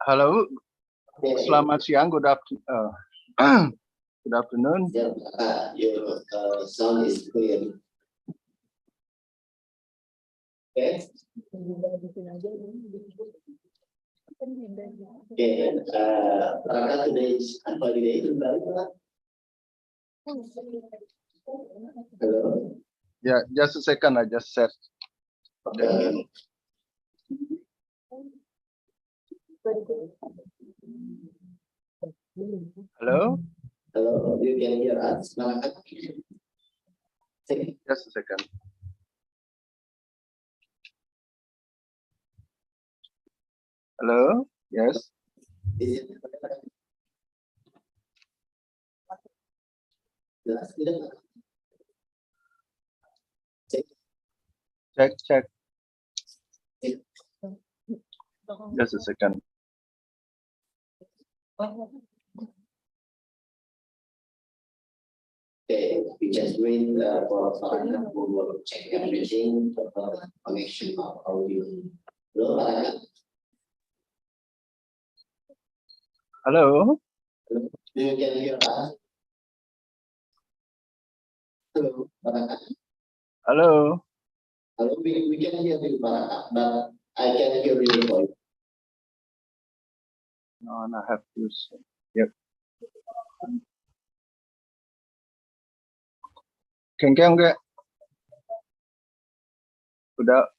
Halo, selamat siang, good afternoon. Your sound is clear. Okay. Raka today is holiday. Hello. Yeah, just a second, I just said. Okay. Hello? Hello, you can hear us? Just a second. Hello? Yes? Check. Just a second. Okay, we just wait for Anak who will check everything for connection of audio. Hello, Anak. Hello? Do you can hear us? Hello, Anak. Hello? Hello, we can hear you, Anak, but I can hear your voice. No, I have to. Yep. Kengkeng enggak? Udah.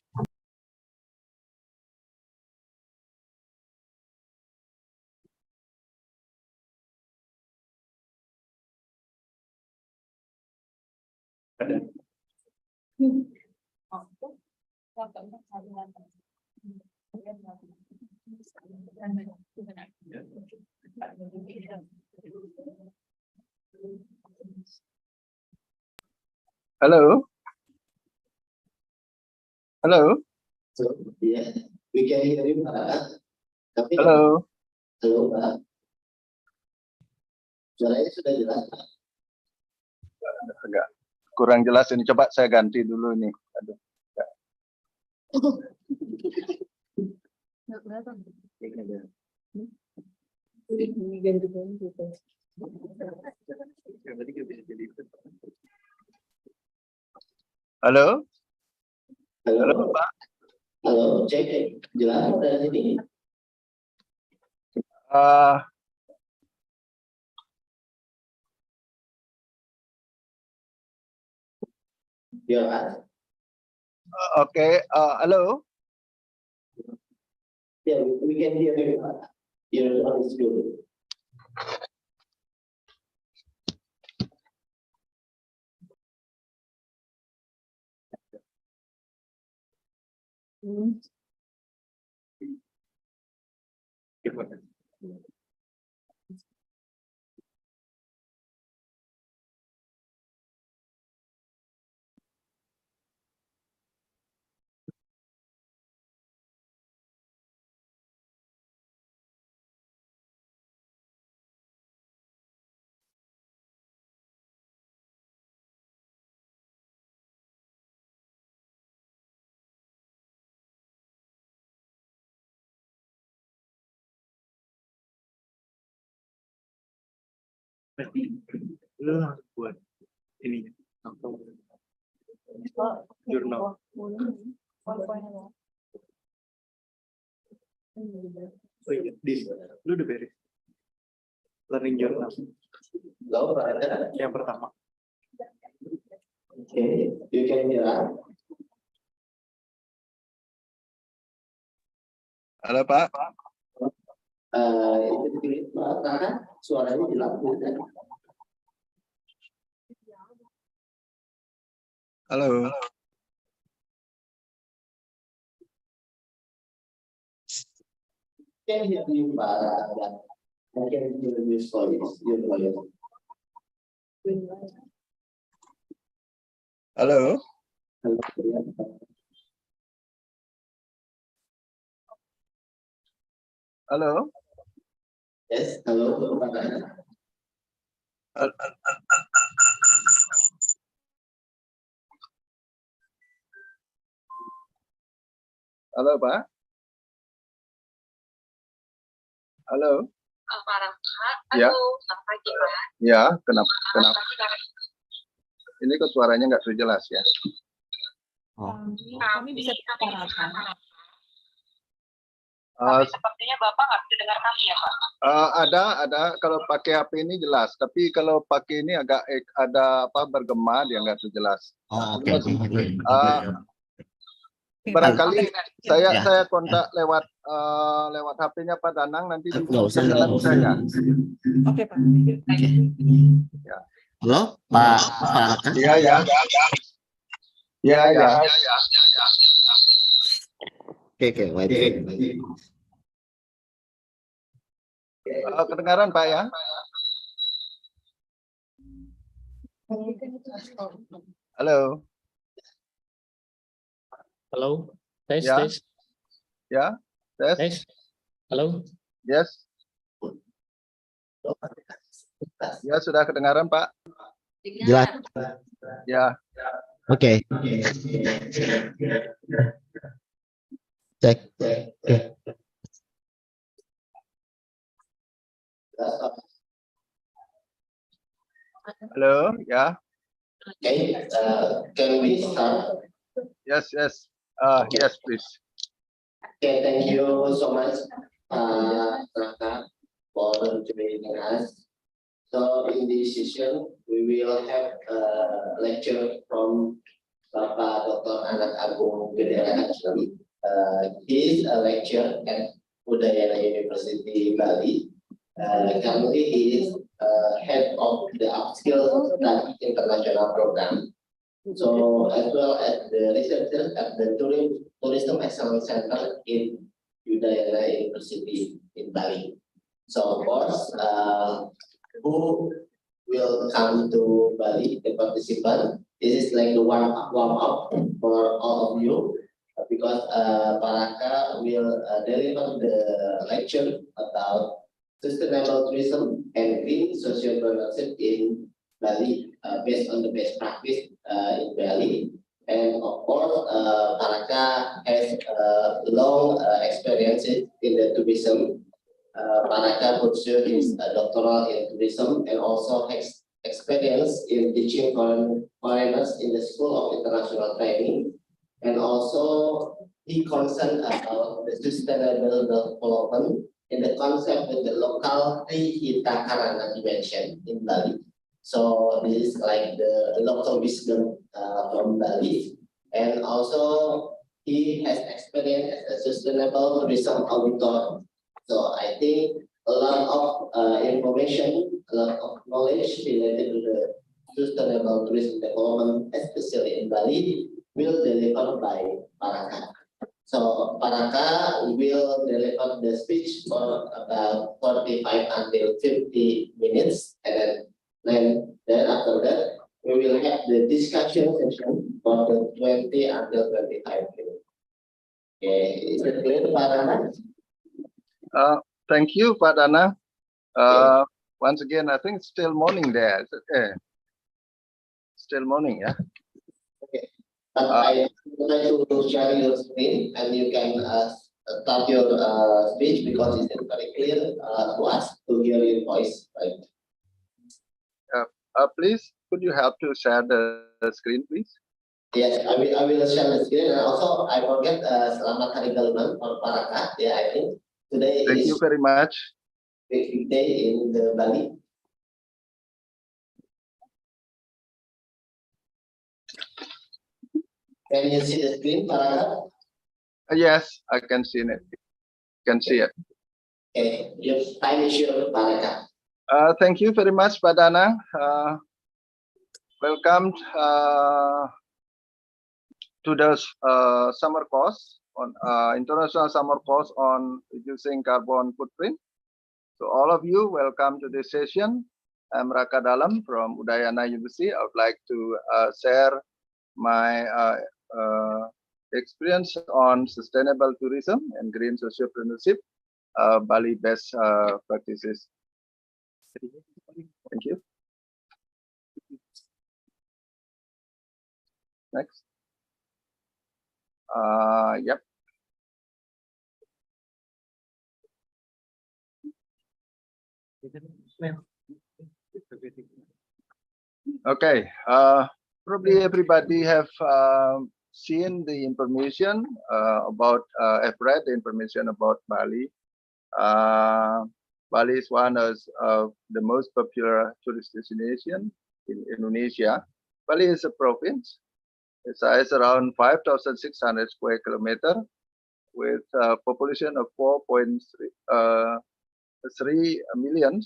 Halo? Halo? So, yeah, we can hear you, Anak. Tapi, Halo? halo, Pak. Suaranya sudah jelas, Pak. Agak kurang jelas ini. Coba saya ganti dulu nih. Aduh. Halo? Halo, Halo, Pak. halo, cek jelas dari sini. Jelas. Oke, halo. Yeah, we can hear you. Your sound is good. Lu langsung buat ini jurnal. Oh iya, lu udah beres learning journal yang pertama. Okay, you can hear us. Halo, Pak. Itu dipilih, Raka, suaranya jelas. Halo. Can hear you, Pak. I can hear your voice. Halo. Halo. Yes, halo, Pak. Halo, Pak. Halo. Pak Raka, Ya. halo, selamat pagi Pak. Ya, kenapa? Ini kok suaranya nggak terlalu jelas ya? Kami bisa dengar Pak. Uh, Sepertinya Bapak nggak bisa dengar kami ya Pak? ada. Kalau pakai HP ini jelas, tapi kalau pakai ini agak ada apa bergema, dia nggak terlalu jelas. Oke. Barangkali Ya. saya kontak lewat HP-nya Pak Danang nanti di Nggak usah. saya. Oke Pak. Ya. Halo, Pak Raka. Ya. Oke, wait. Kedengaran Pak ya? Halo. Halo, tes, Ya. tes, Ya. Tes. tes. Halo, Yes. Ya, sudah kedengaran Pak. Jelas. Ya. Oke. Cek. Halo. Ya. Okay, can we start? Yes. Yes, please. Okay, thank you so much, Raka, for joining us. So in this session, we will have a lecture from Bapak Dr. Anak Agung. He is a lecturer at Udayana University, Bali. Currently, he is head of the Upskill Study International Program. So as well as the researcher at the Tourism Excellence Center in Udayana University in Bali. So of course, who will come to Bali, the participant? This is like the warm up for all of you because Pak Raka will deliver the lecture about sustainable tourism and green sociopreneurship in Bali based on the best practice in Bali. And of course, Pak Raka has long experiences in the tourism. Pak Raka pursued his doctoral in tourism and also has experience in teaching foreigners in the School of International Training. And also, he concerned about the sustainable development in the concept with the local Trihita Karana dimension in Bali. So this is like the local wisdom from Bali. And also, he has experience as a sustainable tourism auditor. So I think a lot of information, a lot of knowledge related to the sustainable tourism development, especially in Bali, will deliver by Pak Raka. So Pak Raka will deliver the speech for about 45 until 50 minutes, and then after that we will have the discussion session for the 20 until 25 minutes. Okay, is it clear, Pak Raka? Thank you, Pak Dana. Once again, I think it's still morning there. Still morning, yeah. Okay. I would like to share your screen, and you can start your speech because it's very clear to us to hear your voice, right? Please, could you help to share the screen, please? Yes, I will share the screen, and also I forget Selamat Hari Galuman for Pak Raka. Yeah, I think today Thank is you very much. big day in the Bali. Can you see the screen, Pak Raka? Yes, I can see it. Can see it. Okay, your time is yours, Pak Raka. Thank you very much, Pak Dana. Welcome to the summer course on international summer course on reducing carbon footprint. So all of you, welcome to this session. I'm Raka Dalem from Udayana University. I would like to share my experience on sustainable tourism and green sociopreneurship, Bali best practices. Thank you. Next. Yep. Okay, probably everybody have seen the information about, have read the information about Bali. Bali is one of the most popular tourist destination in Indonesia. Bali is a province. Its size around 5,600 square kilometer with a population of 4.3 million.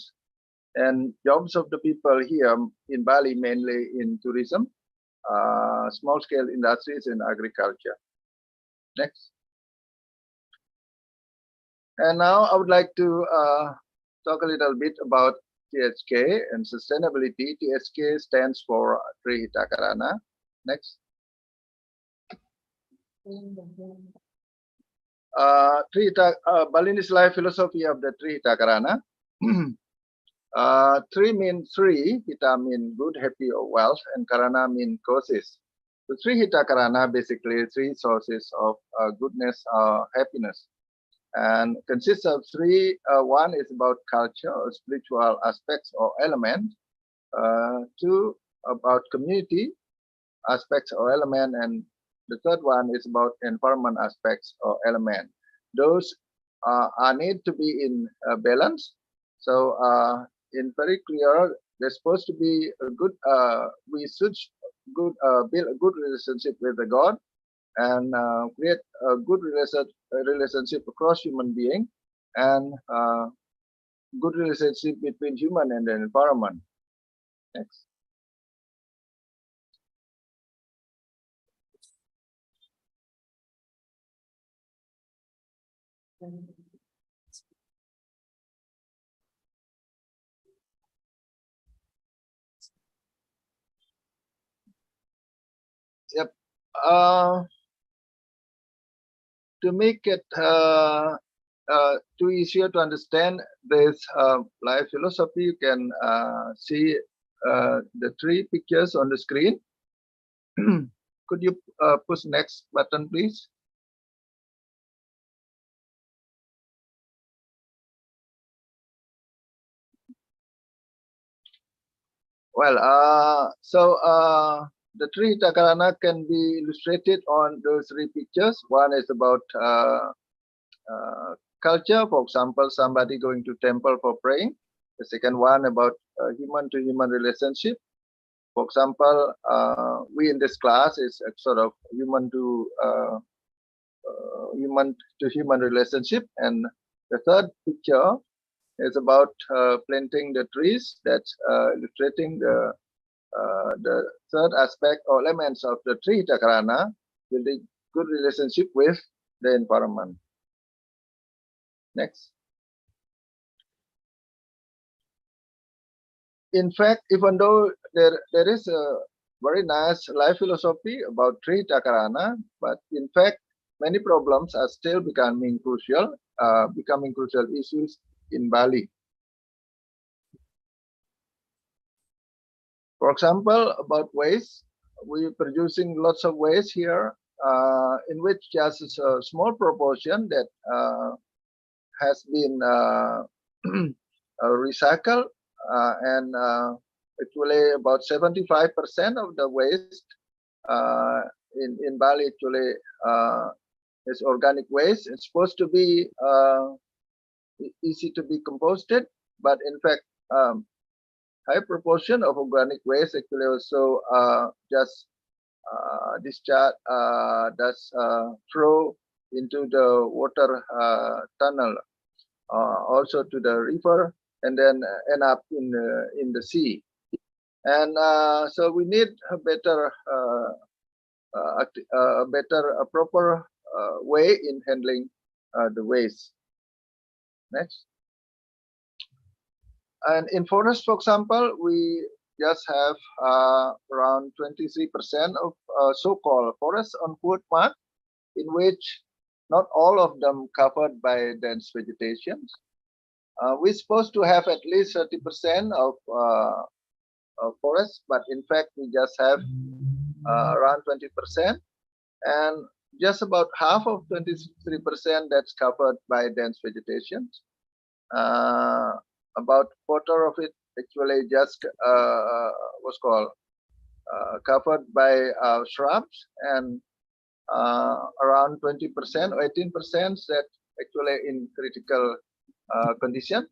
And jobs of the people here in Bali mainly in tourism, small scale industries and agriculture. Next. And now I would like to talk a little bit about THK and sustainability. THK stands for Tri Hita Karana. Next. Balinese life philosophy of the Tri Hita Karana. Tri means three, Hita mean good, happy, or wealth, and Karana mean causes. The Tri Hita Karana basically three sources of goodness, happiness, and consists of three. One is about culture or spiritual aspects or element. Two about community aspects or element, and the third one is about environment aspects or element. Those are need to be in balance. So in very clear, there's supposed to be a good. We should good build a good relationship with the God and create a good relationship across human being and good relationship between human and the environment. Next. Yep. To make it too easier to understand this life philosophy, you can see the three pictures on the screen. Could you push next button, please? Well, the Tri Hita Karana can be illustrated on those three pictures. One is about culture, for example, somebody going to temple for praying. The second one about human-to-human relationship. For example, we in this class is a sort of human-to-human relationship. And the third picture is about planting the trees. That's illustrating the third aspect or elements of the Tri Hita Karana, building good relationship with the environment. Next. In fact, even though there is a very nice life philosophy about Tri Hita Karana, but in fact, many problems are still becoming crucial issues in Bali. For example, about waste, we're producing lots of waste here, in which just a small proportion that has been recycled, and actually about 75% of the waste in Bali actually is organic waste. It's supposed to be easy to be composted, but in fact, high proportion of organic waste actually also just discharge, throw into the water tunnel, also to the river, and then end up in the sea. And so we need a better, a proper way in handling the waste. Next. And in forest, for example, we just have around 23% of so-called forests on footmark, in which not all of them covered by dense vegetation. We're supposed to have at least 30% of forests, but in fact, we just have around 20%, and just about half of 23% that's covered by dense vegetation. about quarter of it actually just was called covered by shrubs, and around 20% or 18% that actually in critical condition.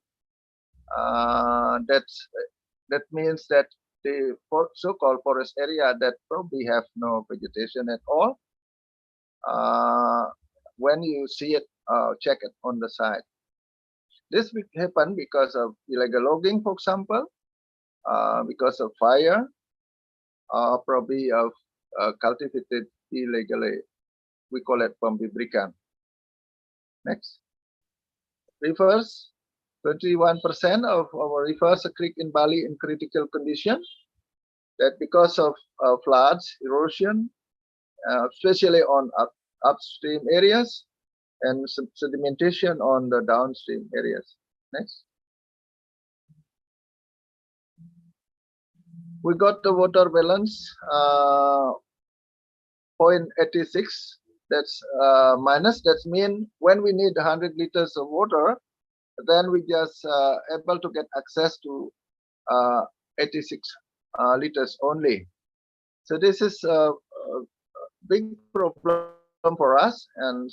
That means that the so-called forest area that probably have no vegetation at all. When you see it, check it on the side. This will happen because of illegal logging, for example, because of fire, probably of cultivated illegally. We call it pembibrikan. Next. Rivers. 21% of our rivers, creek in Bali in critical condition. That because of floods, erosion, especially on upstream areas, and sedimentation on the downstream areas. Next. We got the water balance 0.86. That's minus. That means when we need 100 liters of water, then we just able to get access to 86 liters only. So this is a big problem for us, and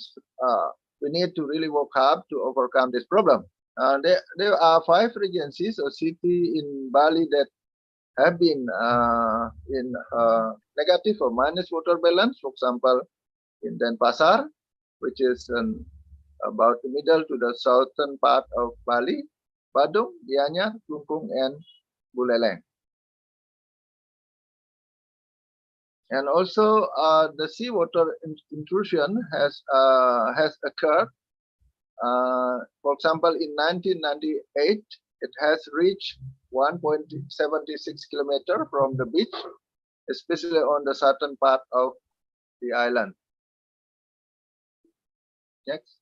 we need to really work hard to overcome this problem. There are 5 regencies or city in Bali that have been in negative or minus water balance. For example, in Denpasar, which is about the middle to the southern part of Bali, Badung, Gianyar, Klungkung, and Buleleng. And also, the seawater intrusion has occurred. For example, in 1998, it has reached 1.76 kilometers from the beach, especially on the southern part of the island. Next.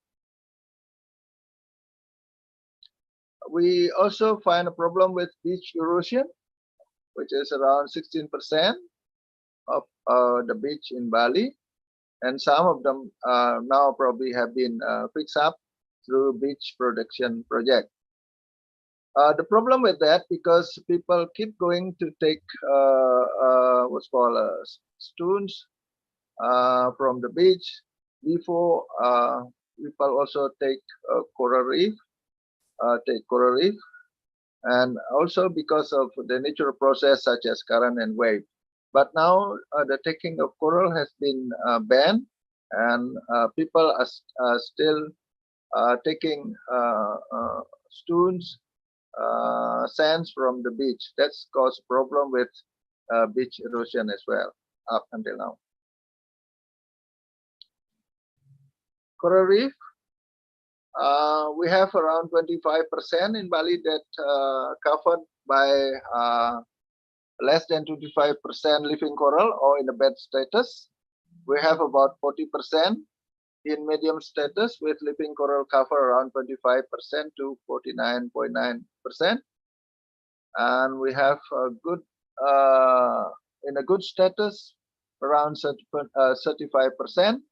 We also find a problem with beach erosion, which is around 16% of the beach in Bali, and some of them now probably have been fixed up through beach protection project. The problem with that, because people keep going to take what's called stones from the beach before people also take coral reef, and also because of the natural process such as current and wave. But now the taking of coral has been banned, and people are still taking stones, sands from the beach. That's caused problem with beach erosion as well up until now. Coral reef. We have around 25% in Bali that covered by less than 25% living coral or in a bad status. We have about 40% in medium status with living coral cover around 25% to 49.9%. And we have a good, in a good status, around 35%.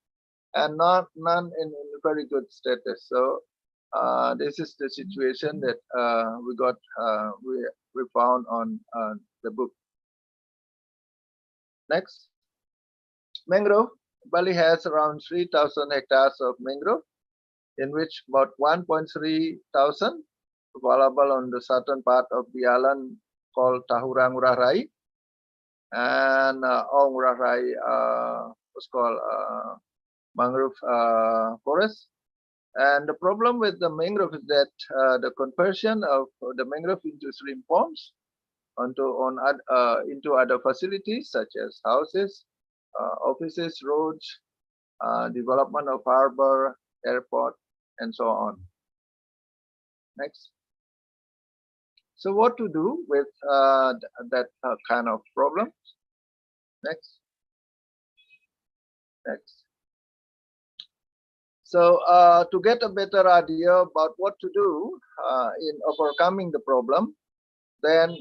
And none in very good status. So this is the situation that we found on the book. Next, mangrove. Bali has around 3,000 hectares of mangrove, in which about 1.3 thousand available on the southern part of the island called Tahura Ngurah Rai, and Ngurah Rai was called mangrove forest. And the problem with the mangrove is that the conversion of the mangrove into shrimp ponds into other facilities such as houses, offices, roads, development of harbor, airport, and so on. Next. So what to do with that kind of problem? Next. Next. So to get a better idea about what to do in overcoming the problem, then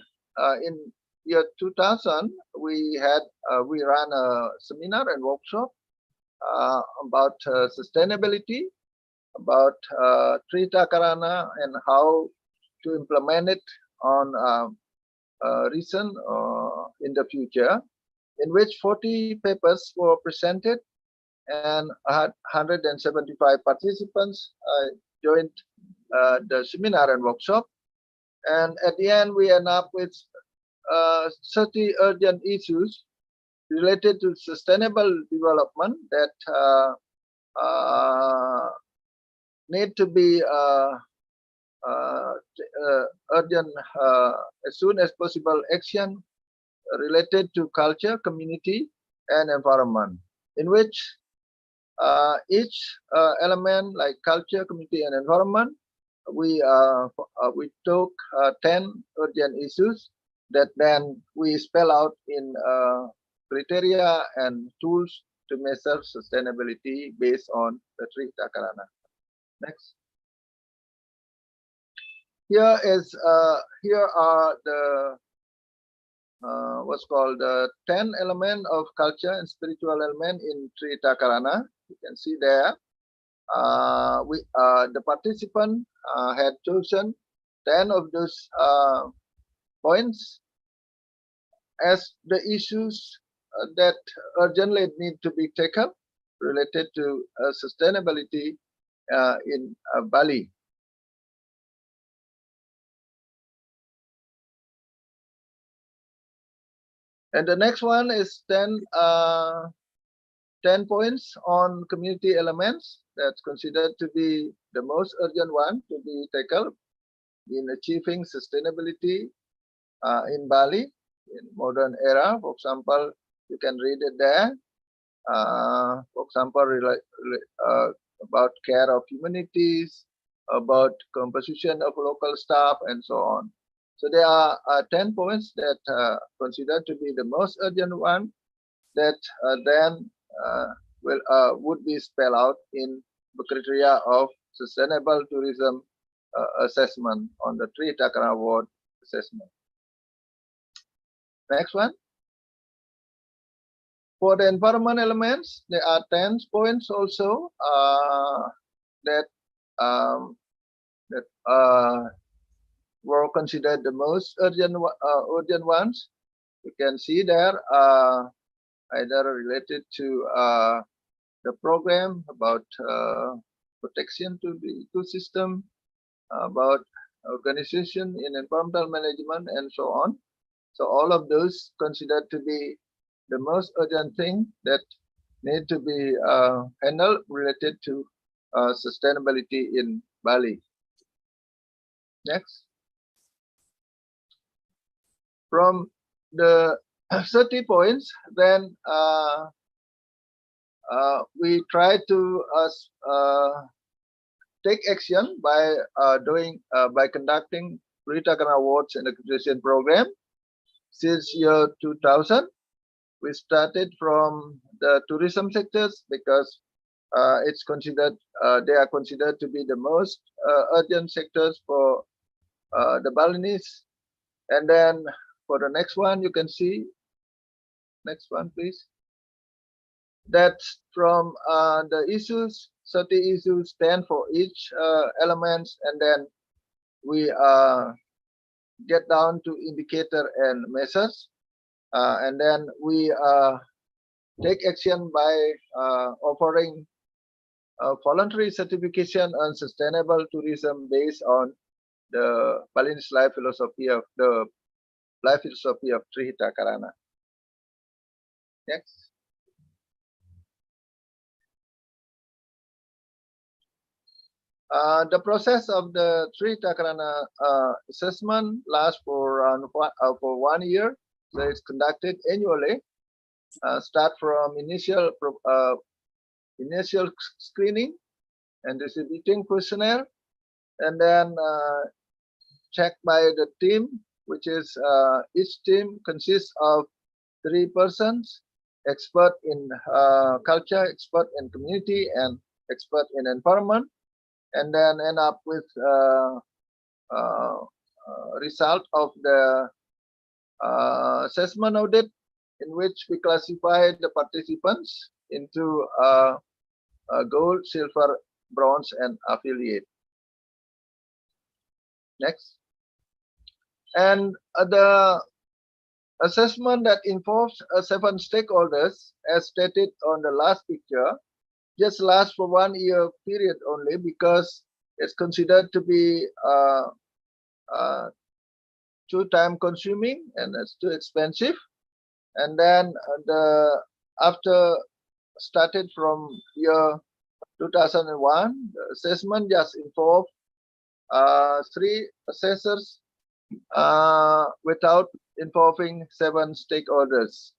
in year 2000 we ran a seminar and workshop about sustainability, about tree takarana, and how to implement it on recent in the future, in which 40 papers were presented and 175 participants joined the seminar and workshop. And at the end, we end up with 30 urgent issues related to sustainable development that need to be urgent as soon as possible action related to culture, community, and environment, in which each element like culture, community, and environment, we took 10 urgent issues that then we spell out in criteria and tools to measure sustainability based on the three takarana. Next. Here are the what's called the 10 element of culture and spiritual element in three takarana. You can see there. The participant had chosen 10 of those points as the issues that urgently need to be taken related to sustainability in Bali. And the next one is 10 points on community elements that's considered to be the most urgent one to be tackled in achieving sustainability in Bali in modern era. For example, you can read it there. For example, about care of humanities, about composition of local staff, and so on. So there are 10 points that considered to be the most urgent one that then would be spelled out in the criteria of sustainable tourism assessment on the three takarana award assessment. Next one. For the environment elements, there are 10 points also that were considered the most urgent ones. You can see there either related to the program about protection to the ecosystem, about organization in environmental management, and so on. So all of those considered to be the most urgent thing that need to be handled related to sustainability in Bali. Next. From the 30 points, then we try to take action by conducting Takarana Awards and Accreditation Program. Since year 2000, we started from the tourism sectors because it's considered they are considered to be the most urgent sectors for the Balinese. And then for the next one, you can see, next one, please. That's from the issues, 30 issues, 10 for each elements, and then we get down to indicator and measures, and then we take action by offering voluntary certification on sustainable tourism based on the Balinese life philosophy of Three Takarana. Next. The process of the Three Takarana assessment lasts for around for 1 year. So it's conducted annually. Start from initial screening and distributing questionnaire, and then checked by the team, which is each team consists of 3 persons: expert in culture, expert in community, and expert in environment, and then end up with result of the assessment audit, in which we classify the participants into gold, silver, bronze, and affiliate. Next. And the assessment that involves 7 stakeholders, as stated on the last picture, just lasts for 1 year period only because it's considered to be too time consuming and it's too expensive. And then after started from year 2001, the assessment just involved 3 assessors without involving 7 stakeholders.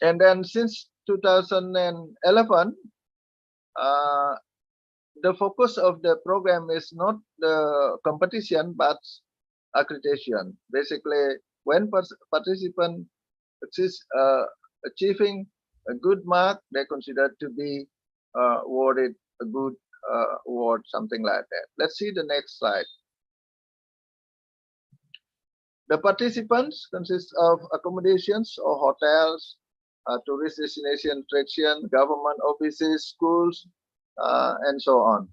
And then since 2011, the focus of the program is not the competition, but accreditation. Basically, when participant is achieving a good mark, they're considered to be awarded a good award, something like that. Let's see the next slide. The participants consist of accommodations or hotels, tourist destination attraction, government offices, schools, and so on.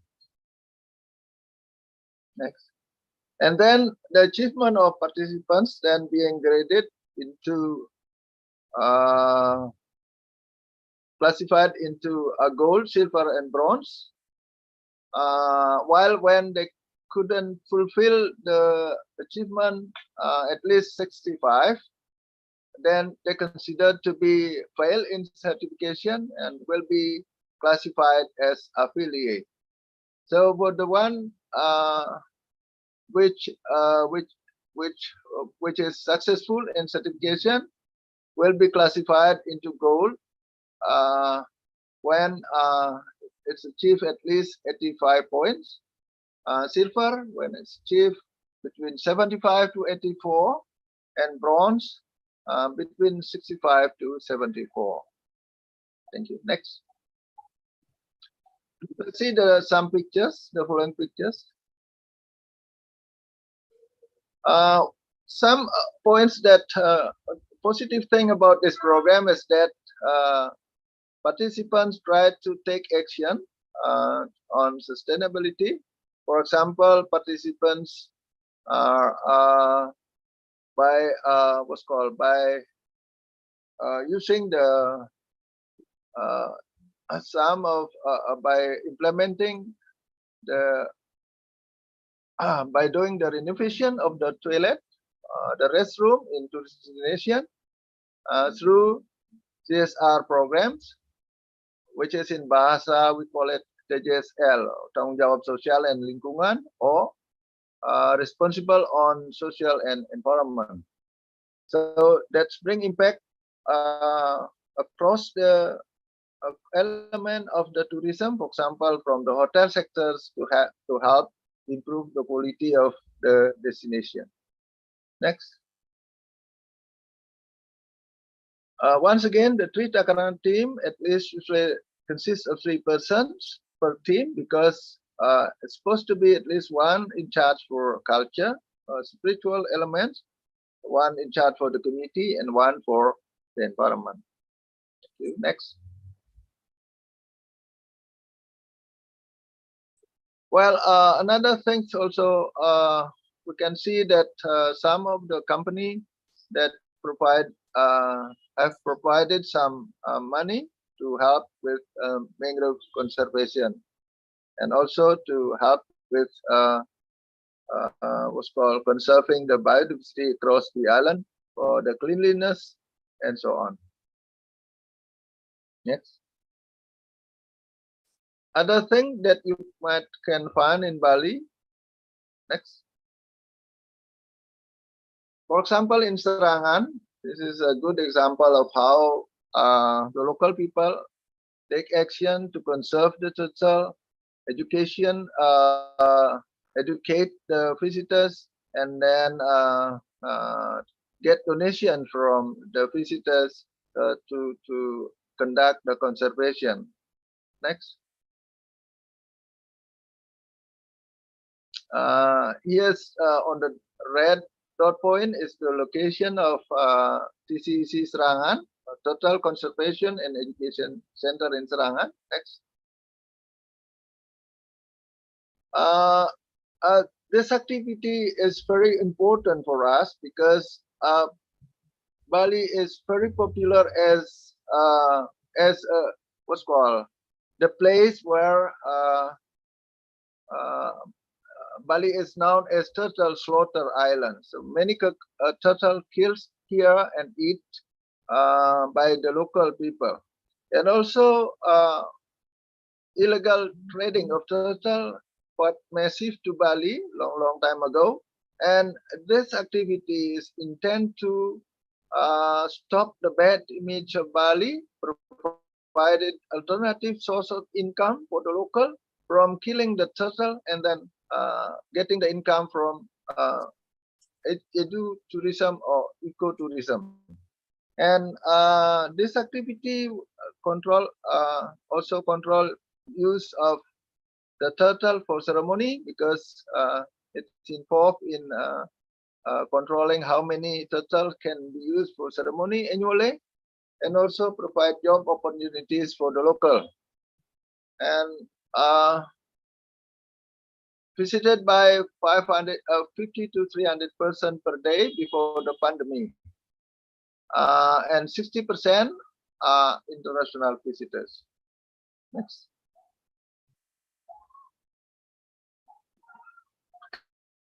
Next. And then the achievement of participants then being graded into classified into a gold, silver, and bronze. While when they couldn't fulfill the achievement at least 65, then they considered to be fail in certification and will be classified as affiliate. So for the one which is successful in certification will be classified into gold when it's achieved at least 85 points. Silver when it's achieved between 75 to 84, and bronze between 65 to 74. Thank you. Next. Let's see some pictures, the following pictures. Some points that positive thing about this program is that participants try to take action on sustainability. For example, participants are by what's called by using the some of by implementing the by doing the renovation of the toilet, the restroom in tourist destination through CSR programs, which is in bahasa we call it TJSL, tanggung jawab sosial and lingkungan, or responsible on social and environment. So that's bring impact across the element of the tourism, for example, from the hotel sectors to help improve the quality of the destination. Next. Once again, the 3 Takaran team at least usually consists of 3 persons per team because it's supposed to be at least 1 in charge for culture, spiritual elements, 1 in charge for the community, and 1 for the environment. Okay, next. Well, another thing also we can see that some of the company that provide have provided some money to help with mangrove conservation, and also to help with what's called conserving the biodiversity across the island for the cleanliness and so on. Next. Other thing that you can find in Bali. Next. For example, in Serangan, this is a good example of how the local people take action to conserve the turtle, education, educate the visitors, and then get donation from the visitors to conduct the conservation. Next. Here's on the red dot point is the location of TCC Serangan, Total Conservation and Education Center in Serangan. Next. this activity is very important for us because Bali is very popular as what's called the place where Bali is known as turtle slaughter island. So many turtle kills here and eat by the local people, and also illegal trading of turtle quite massive to Bali long time ago, and this activity is intended to stop the bad image of Bali, provided alternative source of income for the local from killing the turtle and then getting the income from edu-tourism or ecotourism. And this activity also control use of the turtle for ceremony because it's involved in controlling how many turtles can be used for ceremony annually, and also provide job opportunities for the local. And visited by 550 to 300% per day before the pandemic, and 60% are international visitors. Next.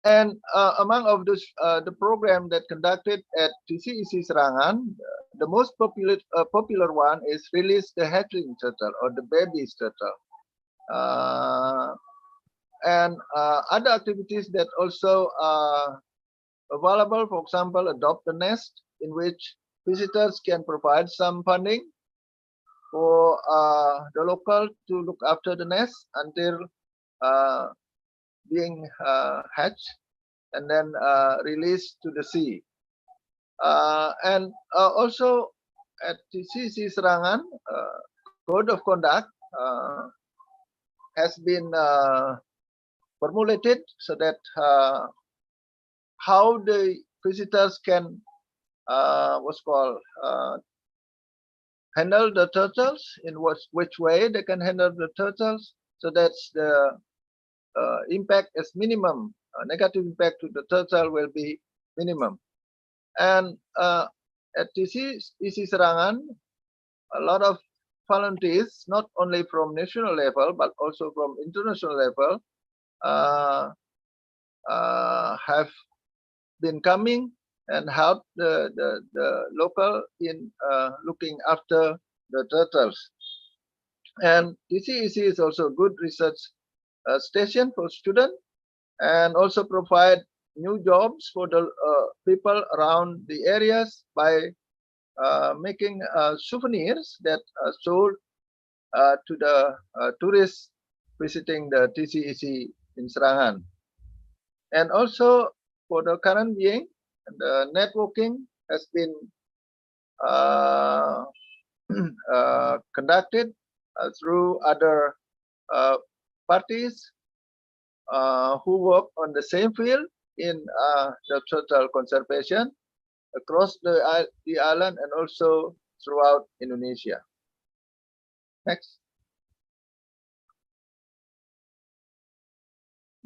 And among of this, the program that conducted at TCEC Serangan, the most popular one is release the hatchling turtle or the baby turtle. And other activities that also are available, for example, adopt a nest, in which visitors can provide some funding for the local to look after the nest until being hatched and then released to the sea. And also at TCC Serangan, code of conduct has been formulated so that how the visitors can what's called handle the turtles, in which way they can handle the turtles, so that's the impact is minimum. Negative impact to the turtle will be minimum. And at TCEC Serangan, a lot of volunteers, not only from national level but also from international level, have been coming and help the local in looking after the turtles. And TCEC is also a good research station for students, and also provide new jobs for the people around the areas by making souvenirs that are sold to the tourists visiting the TCEC in Serangan. And also for the current being, the networking has been conducted through other parties who work on the same field in the turtle conservation across the island and also throughout Indonesia. Next.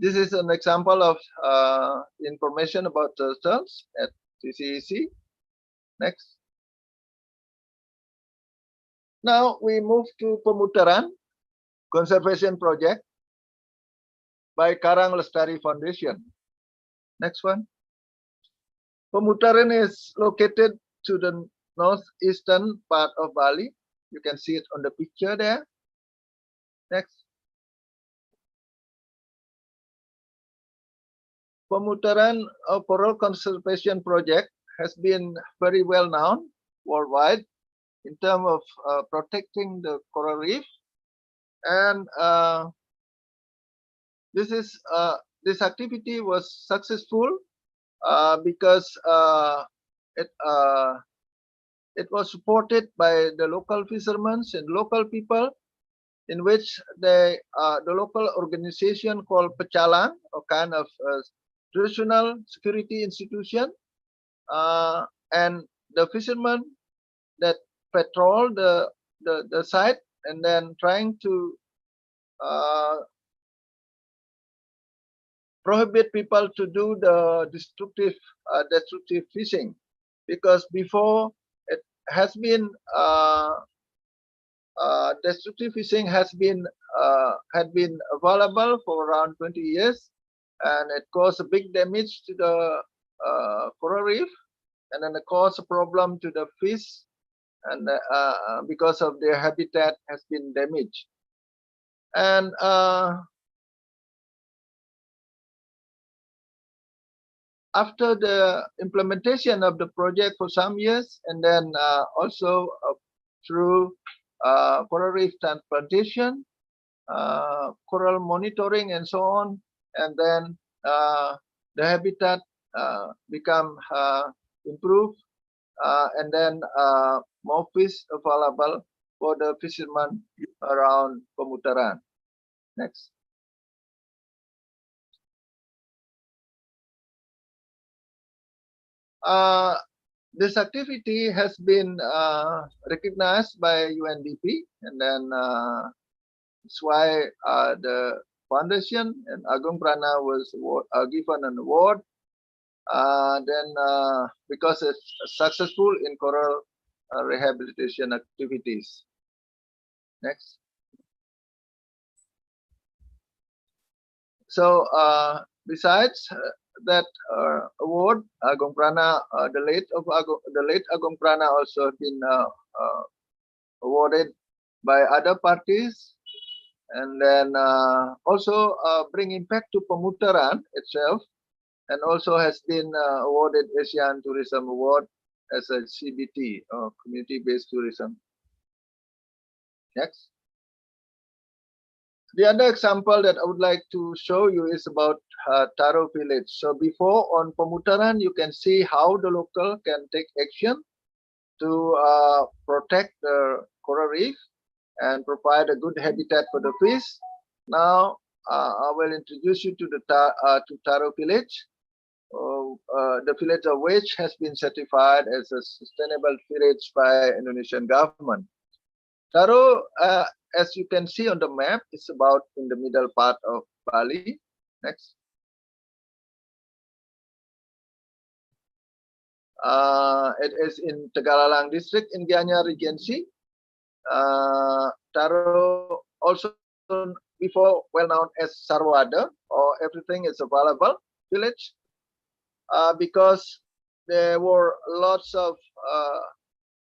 This is an example of information about turtles at TCEC. Next. Now we move to Pemutaran Conservation Project by Karang Lestari Foundation. Next one. Pemutaran is located to the northeastern part of Bali. You can see it on the picture there. Next. Pemutaran Coral Conservation Project has been very well known worldwide in terms of protecting the coral reef, and this activity was successful because it was supported by the local fishermen and local people, in which the local organization called Pecalang, a kind of traditional security institution, and the fishermen that patrol the site and then trying to prohibit people to do the destructive fishing, because before it has been destructive fishing had been available for around 20 years, and it caused a big damage to the coral reef, and then it caused a problem to the fish, and because of their habitat has been damaged. And after the implementation of the project for some years, and then also through coral reef transplantation, coral monitoring, and so on, and then the habitat become improved, and then more fish available for the fishermen around Pemutaran. Next. This activity has been recognized by UNDP, and then that's why the foundation and Agung Prana was given an award. Then because it's successful in coral rehabilitation activities. Next. So besides that award, Agung Prana, the late Agung Prana also been awarded by other parties, and then also bring impact to Pemutaran itself, and also has been awarded Asian Tourism Award as a CBT, or community-based tourism. Next. The other example that I would like to show you is about Taro village. So before, on Pemutaran, you can see how the local can take action to protect the coral reef and provide a good habitat for the fish. Now I will introduce you to the Taro village. The village of which has been certified as a sustainable village by Indonesian government. Taro, as you can see on the map, is about in the middle part of Bali. Next. It is in Tegalalang district in Gianyar Regency. Taro also before well known as Sarwada, or everything is available village, because there were lots of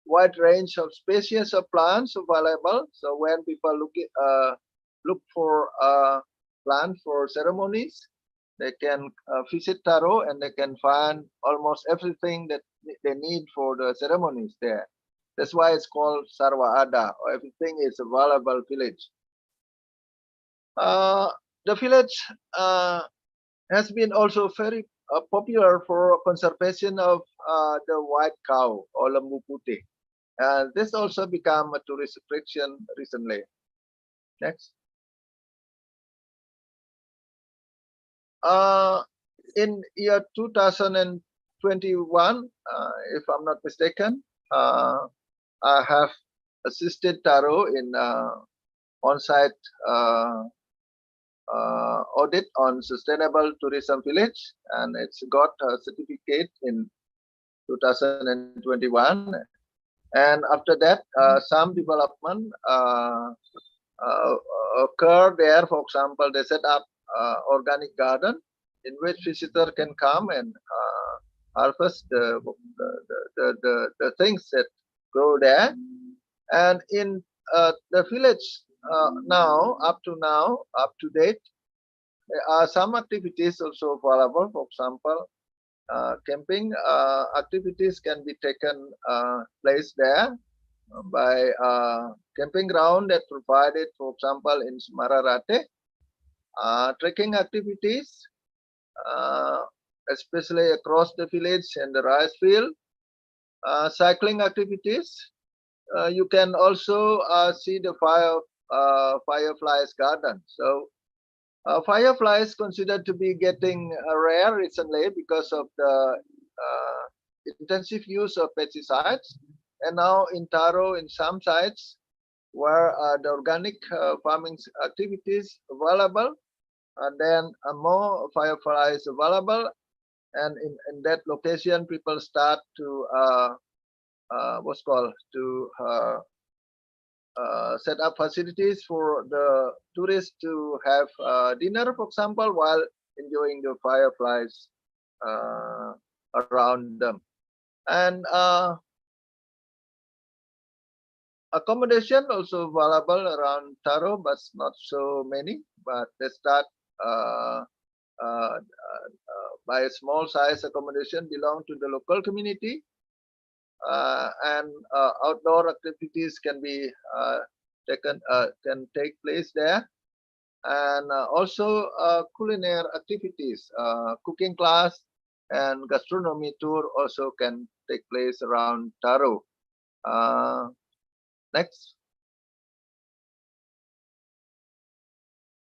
wide range of species of plants available. So when people look for plant for ceremonies, they can visit Taro and they can find almost everything that they need for the ceremonies there. That's why it's called Sarwa Ada, or everything is available village. The village has been also very popular for conservation of the white cow, or lembu putih. This also become a tourist attraction recently. Next. In year 2021, if I'm not mistaken, I have assisted Taro in on-site audit on sustainable tourism village, and it's got a certificate in 2021. And after that, some development occur there. For example, they set up organic garden in which visitor can come and harvest the things that grow there. And in the village now, up to date, there are some activities also available. For example, camping activities can be taken place there by camping ground that provided, for example, in Semararate. Trekking activities, especially across the village and the rice field. Cycling activities. You can also see the fireflies garden. So fireflies considered to be getting rare recently because of the intensive use of pesticides. And now in Taro, in some sites where the organic farming activities available, and then more fireflies available, and in that location people start to what's called to set up facilities for the tourists to have dinner, for example, while enjoying the fireflies around them. And accommodation also available around Taro, but not so many. But they start by a small size accommodation belong to the local community, and outdoor activities can be can take place there, and also culinary activities, cooking class and gastronomy tour also can take place around Taro. Next.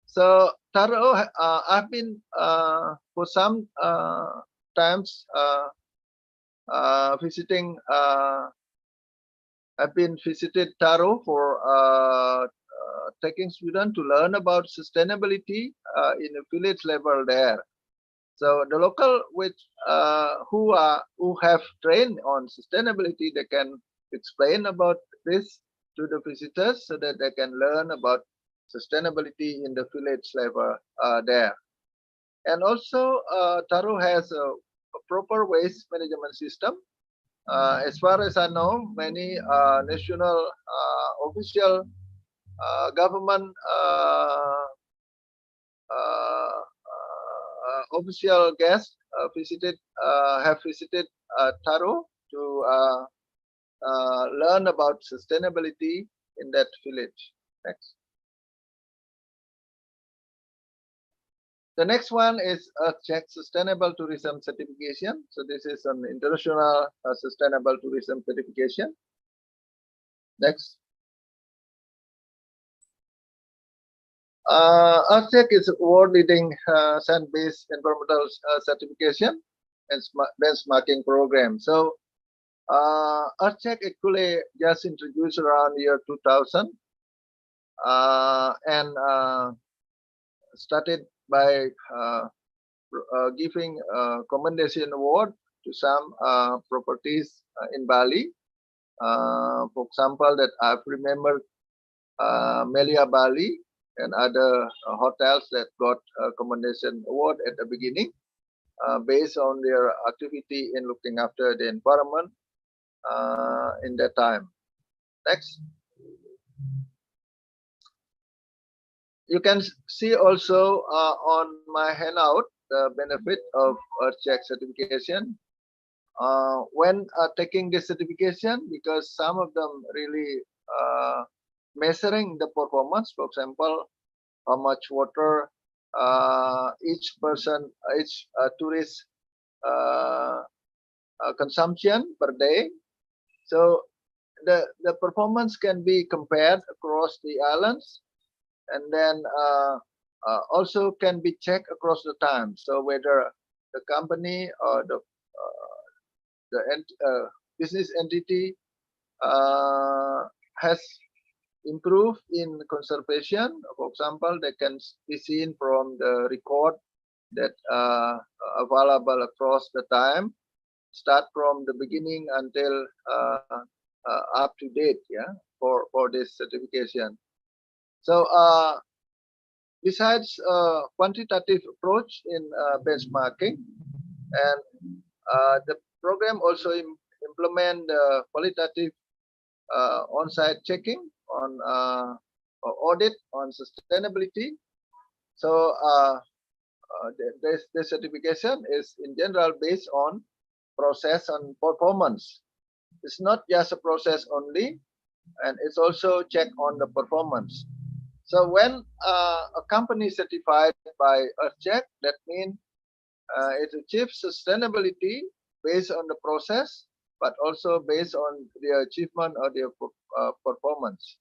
So Taro, I've been for some times visiting. I've been visited Taro for taking students to learn about sustainability in a village level there. So the local who have trained on sustainability, they can explain about this to the visitors so that they can learn about sustainability in the village level there. And also Taro has a proper waste management system. As far as I know, many national official government official guests have visited Taro to learn about sustainability in that village. Next. The next one is Czech Sustainable Tourism Certification. So this is an international sustainable tourism certification. Next. Czech is world-leading sand-based environmental certification and benchmarking program. So Czech actually just introduced around year 2000 and started by giving commendation award to some properties in Bali. For example, that I've remembered Melia Bali and other hotels that got a commendation award at the beginning based on their activity in looking after the environment in that time. Next. You can see also on my handout the benefit of Czech certification. When taking this certification, because some of them really measuring the performance, for example, how much water each tourist consumption per day. So the performance can be compared across the islands, and then also can be checked across the time. So whether the company or the business entity has improved in conservation. For example, they can be seen from the record that available across the time, start from the beginning until up to date, yeah, for this certification. So besides quantitative approach in benchmarking, and the program also implement qualitative on-site checking on audit on sustainability. So the certification is in general based on process and performance. It's not just a process only, and it's also check on the performance. So when a company is certified by EarthCheck, that means it achieves sustainability based on the process, but also based on the achievement or their performance.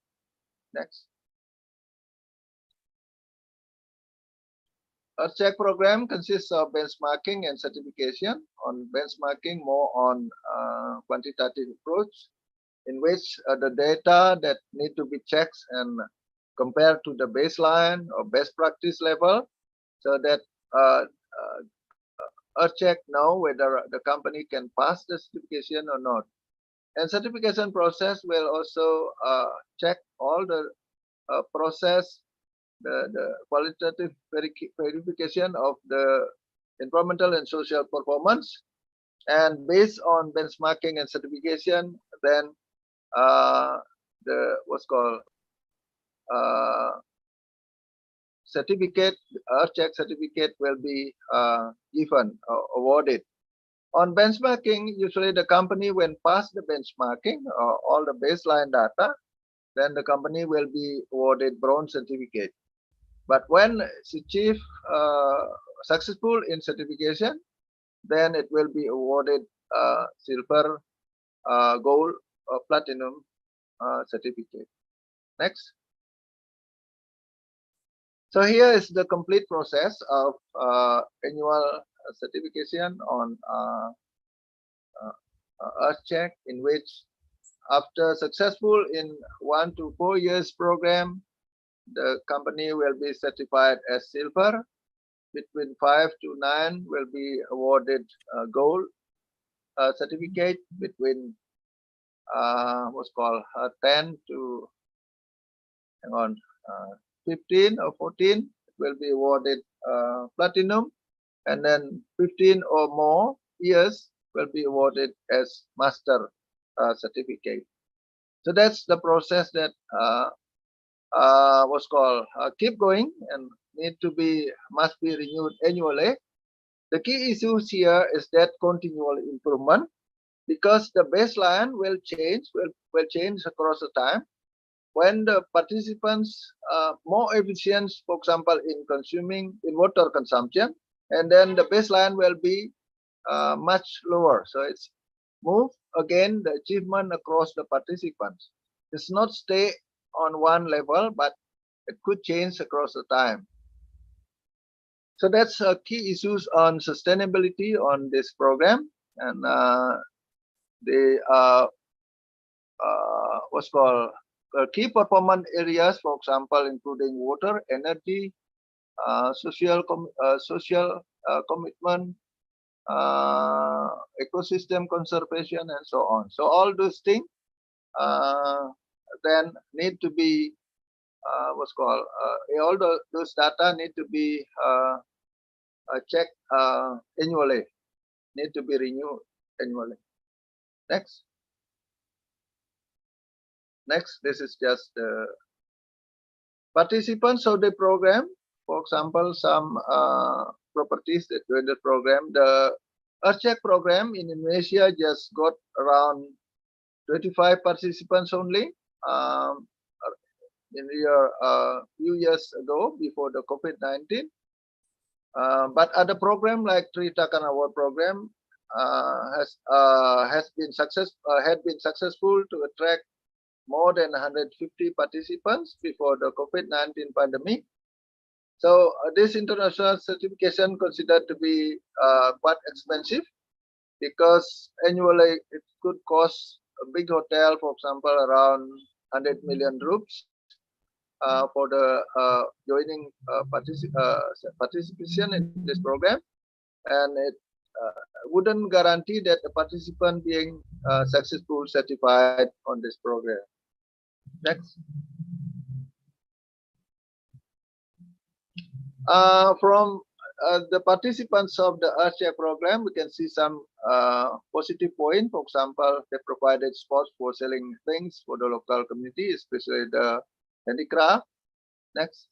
Next. EarthCheck program consists of benchmarking and certification. On benchmarking, more on quantitative approach, in which the data that need to be checked and compared to the baseline or best practice level so that check know whether the company can pass the certification or not. And certification process will also check all the process, the qualitative verification of the environmental and social performance. And based on benchmarking and certification, then the what's called certificate, check certificate will be given or awarded. On benchmarking, usually the company, when past the benchmarking or all the baseline data, then the company will be awarded bronze certificate. But when it's achieved successful in certification, then it will be awarded silver, gold, or platinum certificate. Next. So here is the complete process of annual certification on Earth Check, in which after successful in 1 to 4 years program, the company will be certified as silver. Between 5 to 9 will be awarded gold certificate. Between what's called 10 to 15 or 14 will be awarded platinum, and then 15 or more years will be awarded as master certificate. So that's the process that what's called keep going and must be renewed annually. The key issues here is that continual improvement, because the baseline will change across the time. When the participants more efficient, for example, in water consumption, and then the baseline will be much lower. So it's move again the achievement across the participants. It's not stay on one level, but it could change across the time. So that's key issues on sustainability on this program, and the what's called key performance areas, for example, including water, energy, social commitment, ecosystem conservation, and so on. So all those things then need to be what's called all those data need to be checked annually, need to be renewed annually. Next. Next, this is just the participants of the program. For example, some properties that join the program. The Earthcheck program in Indonesia just got around 25 participants only in a few years ago, before the COVID-19. But other program like Tritakan Award program had been successful to attract more than 150 participants before the COVID-19 pandemic. So this international certification considered to be quite expensive, because annually it could cost a big hotel, for example, around 100 million rupees for the joining participation in this program, and it wouldn't guarantee that the participant being successful certified on this program. Next. From the participants of the Earthcheck program, we can see some positive point. For example, they provided spots for selling things for the local community, especially the handicraft. Next.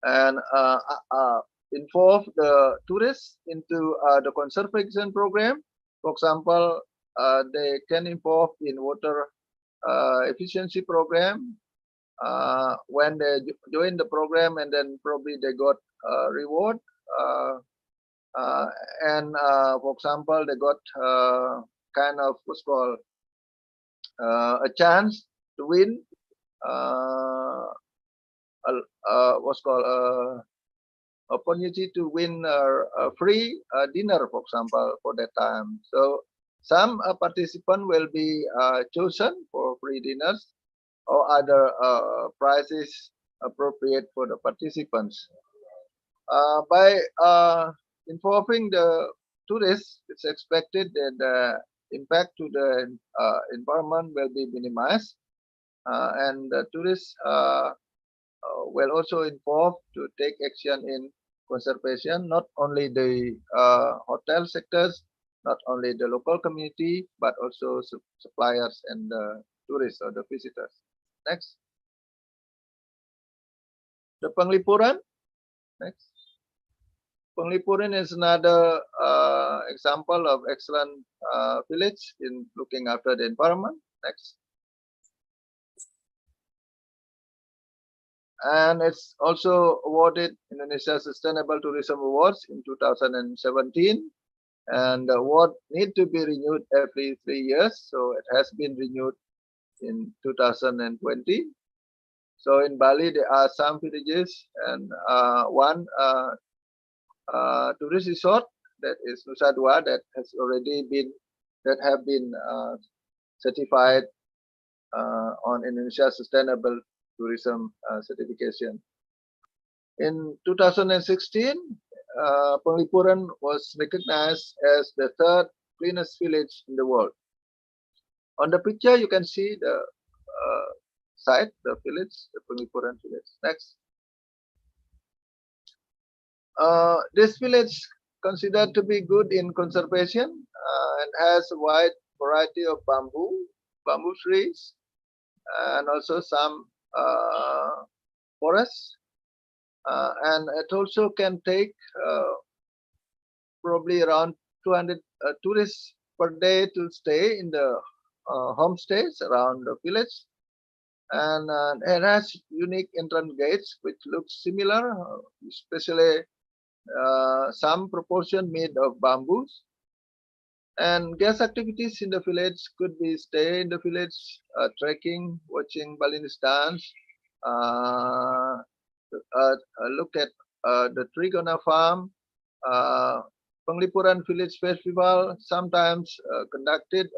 And involve the tourists into the conservation program. For example, they can involve in water efficiency program when they join the program, and then probably they got reward, and for example, they got kind of what's called a chance to win what's called opportunity to win a free dinner, for example, for that time. So some participant will be chosen for free dinners or other prizes appropriate for the participants. By involving the tourists, it's expected that the impact to the environment will be minimized, and the tourists will also involve to take action in conservation, not only the hotel sectors, not only the local community, but also suppliers and the tourists or the visitors. Next. The Penglipuran. Next. Penglipuran is another example of excellent village in looking after the environment. Next. And it's also awarded Indonesia Sustainable Tourism Awards in 2017. And the award need to be renewed every 3 years. So it has been renewed in 2020. So in Bali, there are some villages and one tourist resort, that is Nusa Dua, that has already been, that have been certified on Indonesia Sustainable Tourism certification. In 2016, Penglipuran was recognized as the third cleanest village in the world. On the picture, you can see the site, the village, the Penglipuran village. Next. This village considered to be good in conservation and has a wide variety of bamboo trees, and also some forests. And it also can take probably around 200 tourists per day to stay in the homestays around the village. And it has unique entrance gates which look similar, especially some proportion made of bamboos. And guest activities in the village could be stay in the village, trekking, watching Balinese dance, look at the Trigona farm, Penglipuran Village Festival, sometimes conducted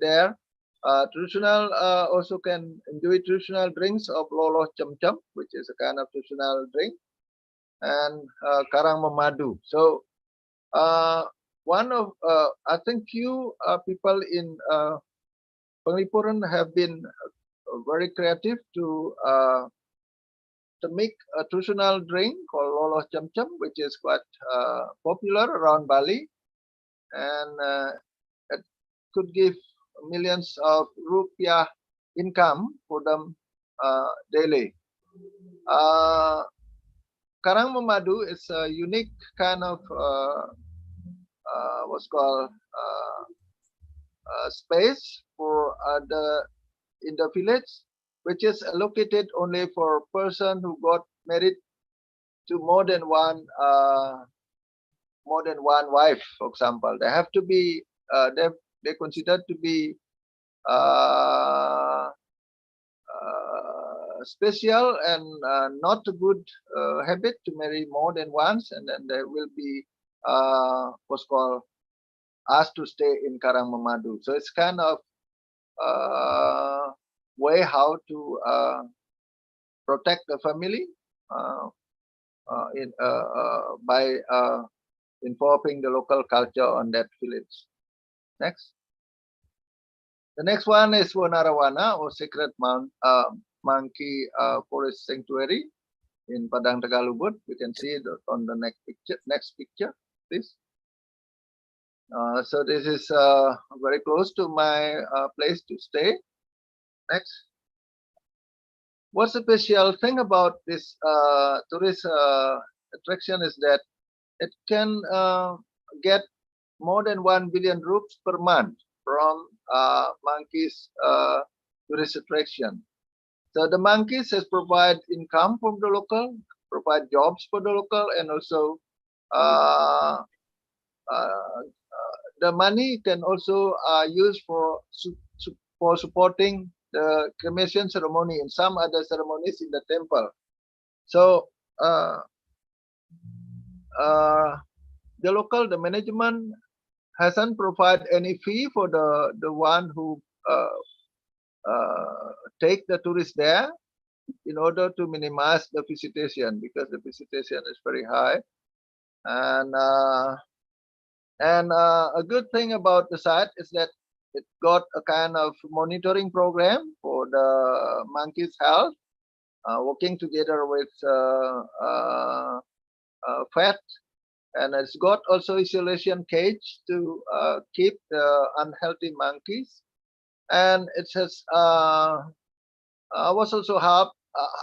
there. Traditional also can enjoy traditional drinks of loloh cem-cem, which is a kind of traditional drink, and karang memadu. So one of I think few people in Penglipuran have been very creative to make a traditional drink called loloh cem-cem, which is quite popular around Bali, and it could give millions of rupiah income for them daily. Karang memadu is a unique kind of what's called space for in the village, which is allocated only for a person who got married to more than one wife. For example, they have to be they considered to be special and not a good habit to marry more than once, and then they will be what's called asked to stay in Karang Memadu. So it's kind of way how to protect the family by involving the local culture on that village. Next. The next one is Wanarawana, or Sacred Monkey Forest Sanctuary in Padang Tegalubut. You can see it on the next picture, please. So this is very close to my place to stay. Next. What's the special thing about this tourist attraction is that it can get more than 1 billion rupees per month from monkeys tourist attraction. So the monkeys has provide income from the local, provide jobs for the local, and also the money can also use for supporting the cremation ceremony and some other ceremonies in the temple. So the management hasn't provided any fee for the one who take the tourists there, in order to minimize the visitation, because the visitation is very high. And a good thing about the site is that it got a kind of monitoring program for the monkeys' health, working together with vet, and it's got also isolation cage to keep the unhealthy monkeys. And it has was also helped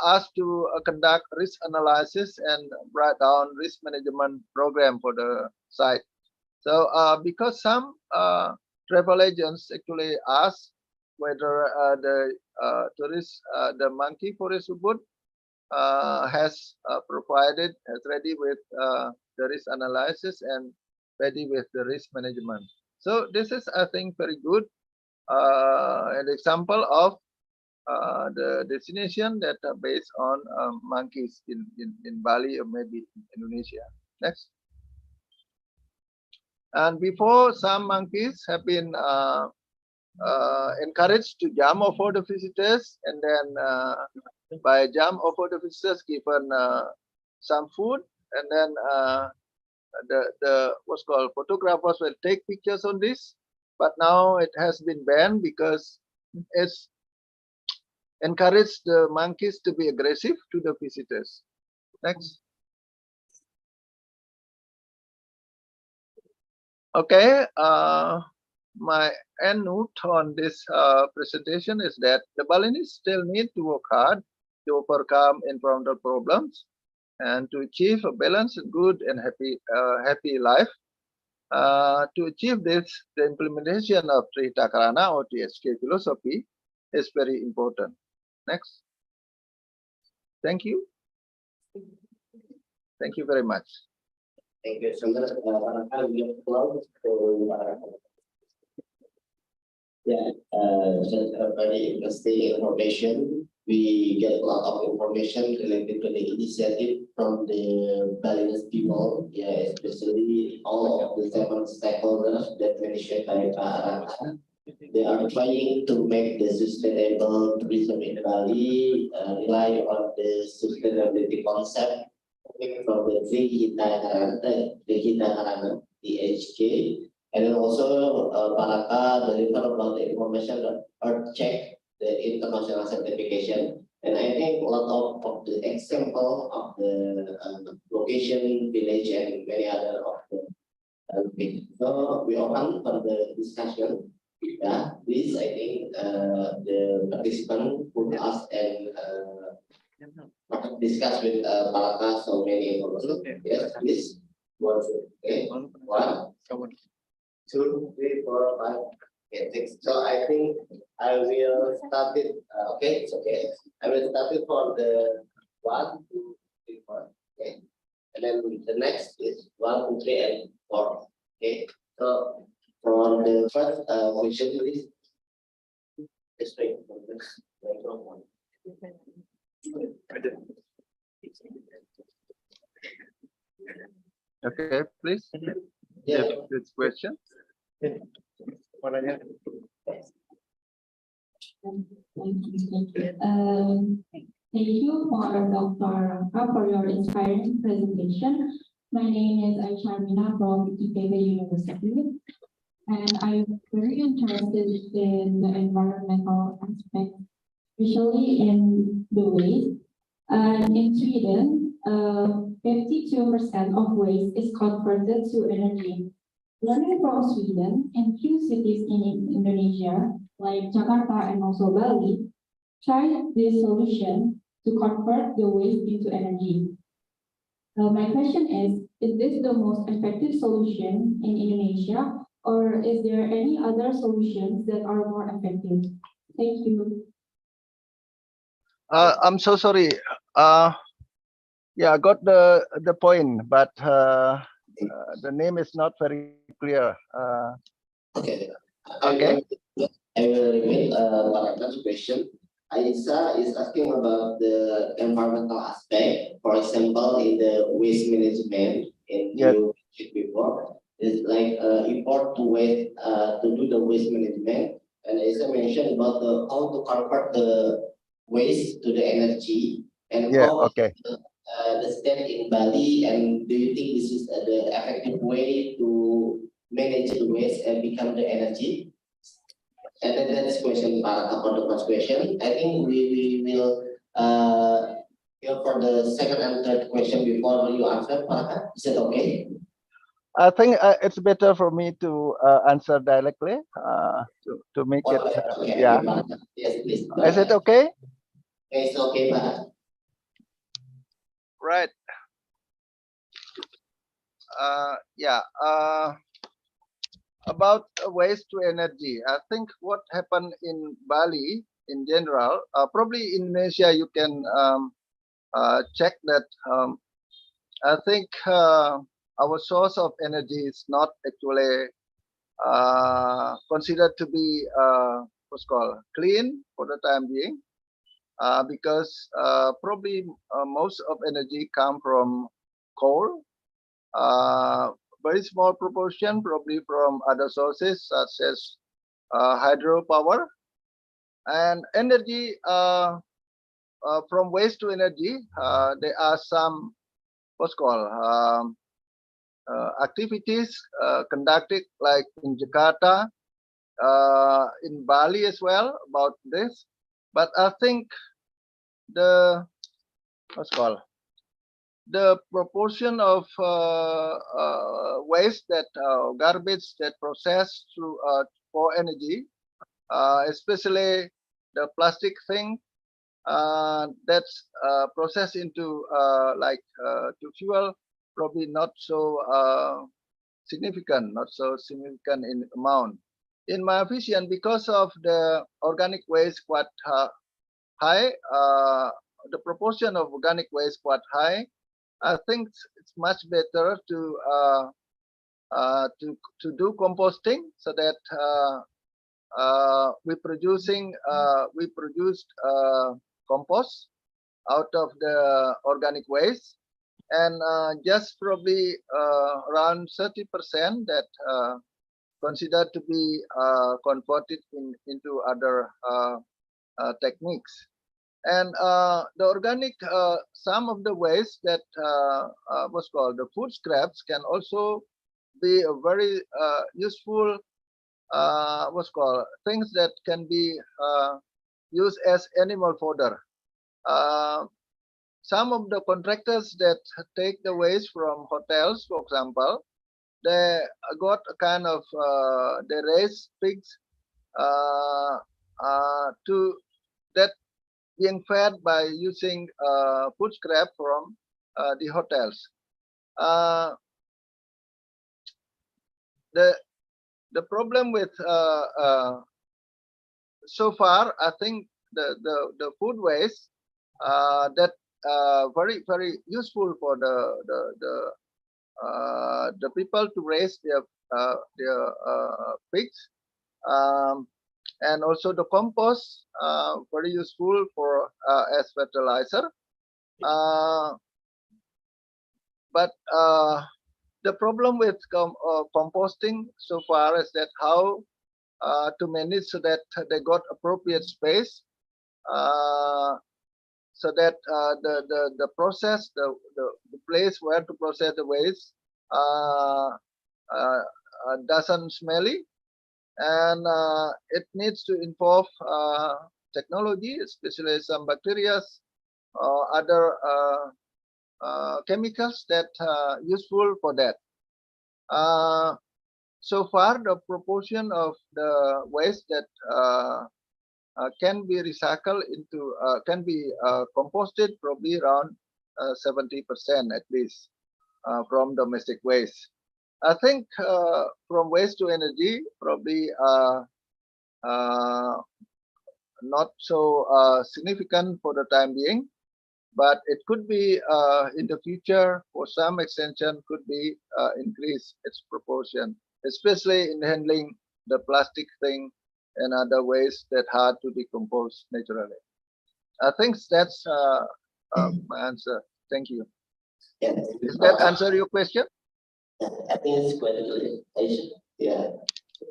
us to conduct risk analysis and write down risk management program for the site. So because some travel agents actually ask whether the tourist, the monkey forest ubud has ready with the risk analysis and ready with the risk management. So this is, I think, very good an example of the destination that are based on monkeys in Bali or maybe in Indonesia. Next. And before, some monkeys have been encouraged to jump over the visitors, and then by jump over the visitors, given some food, and then the what's called photographers will take pictures on this. But now it has been banned because it's encouraged the monkeys to be aggressive to the visitors. Next. Okay, my end note on this presentation is that the Balinese still need to work hard to overcome environmental problems and to achieve a balanced, good, and happy life. To achieve this, the implementation of Trihita Karana or TSK philosophy is very important. Next. Thank you. Thank you very much. Thank you so much. We have closed for yeah, just a very interesting information. We get a lot of information related to the initiative from the Balinese people, yeah, especially all of the 7 stakeholders that mentioned by Raka. They are trying to make the sustainable tourism in Bali rely on the sustainability concept from the Trihita Karana, THK, and then also Baraka deliver about the information on Earth Check, the international certification. And I think a lot of the example of the location, village, and many other of the locations. So we open for the discussion. Yeah, please, I think the participant would ask and discuss with Baraka so many information. Yes, please. Okay. 1, 2, 3, 4, 5. Okay, 6. So I think I will start it. Okay, it's okay. I will start it for the 1, 2, 3, 4. Okay, and then the next is 1, 2, 3, and 4. Okay. So for the first question, please. Just wait for the microphone. Okay, please. Yeah. This question. Thank you for Dr. Raka for your inspiring presentation. My name is Aisha from IPB University, and I'm very interested in the environmental aspect, especially in the waste. In Sweden, 52% of waste is converted to energy. Learning from Sweden and few cities in Indonesia, like Jakarta and also Bali, tried this solution to convert the waste into energy. My question is this the most effective solution in Indonesia, or is there any other solutions that are more effective? Thank you. I'm so sorry. Yeah, I got the point, but the name is not very clear. Okay. Okay. I will repeat Baraka's question. Aisa is asking about the environmental aspect. For example, in the waste management in Yes. you before, it's like import to waste to do the waste management. And Aisa mentioned about the how to convert the waste to the energy, and Yeah, how okay. the state in Bali, and do you think this is the effective way to manage the waste and become the energy? And then that's question Pak for the first question. I think we will go for the second and third question before you answer, Pak. Is it okay? I think it's better for me to answer directly to make it. Okay, Yeah. Pak. Yes, please. Go Is it ahead. okay? It's okay, Pak. Right. Yeah. About waste to energy, I think what happened in Bali in general, probably Indonesia, you can check that. I think our source of energy is not actually considered to be what's called clean for the time being, because probably most of energy come from coal. Very small proportion probably from other sources such as hydropower, and energy from waste to energy. There are some what's called activities conducted like in Jakarta, in Bali as well about this. But I think the what's called the proportion of waste that garbage that processed through for energy, especially the plastic thing that's processed into to fuel, probably not so significant, not so significant in amount. In my vision, because of the organic waste quite high, the proportion of organic waste quite high, I think it's much better to do composting, so that we produced compost out of the organic waste, and just probably around 30% that considered to be converted into other techniques. And the organic, some of the waste that what's called the food scraps can also be a very useful what's called things that can be used as animal fodder. Some of the contractors that take the waste from hotels, for example, they got a kind of they raise pigs to that being fed by using food scrap from the hotels. The problem with so far, I think the food waste that very useful for the people to raise their pigs, and also the compost, very useful for as fertilizer. But the problem with composting so far is that how to manage so that they got appropriate space, so that the process, the place where to process the waste doesn't smelly, and it needs to involve technology, especially some bacteria or other chemicals that useful for that. So far, the proportion of the waste that can be recycled into can be composted probably around 70% at least from domestic waste. I think from waste to energy probably not so significant for the time being, but it could be in the future for some extension could be increase its proportion, especially in handling the plastic thing and other waste that hard to decompose naturally. I think that's my answer. Thank you. Yeah. Does that answer your question? I think it's quite clear. Yeah.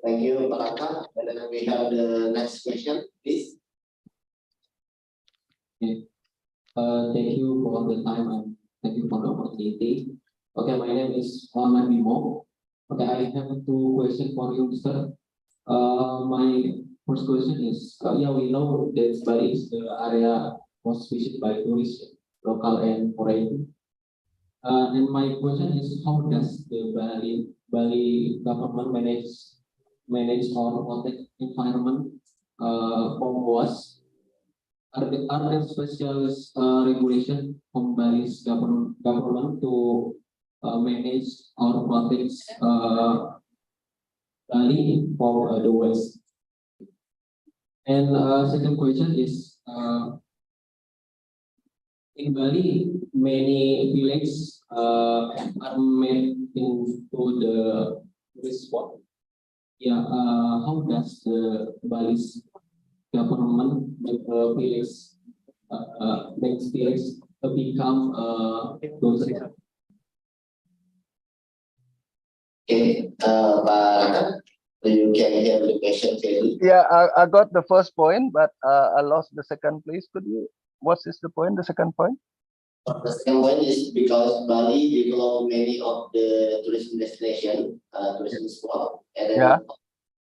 Thank you, Pak Raka. And then we have the next question, please. Thank you for the time and thank you for the opportunity. Okay, my name is Muhammad Bimo. Okay, I have two questions for you, sir. My first question is, yeah, we know that Bali is the area most visited by tourists, local and foreign. And my question is, how does the Bali government manage or protect environment from waste? Are there special regulation from Bali's government to manage or protect Bali from the waste? And second question is, in Bali, many villages are made into the tourist spot. Yeah, how does the Bali's government make village makes village become tourist spot? Okay, Pak Raka, you can hear the question clearly. Yeah, I got the first point, but I lost the second. Please, could you? What is the point? The second point? The second point is because Bali developed many of the tourism destination, tourism spot, and then Yeah.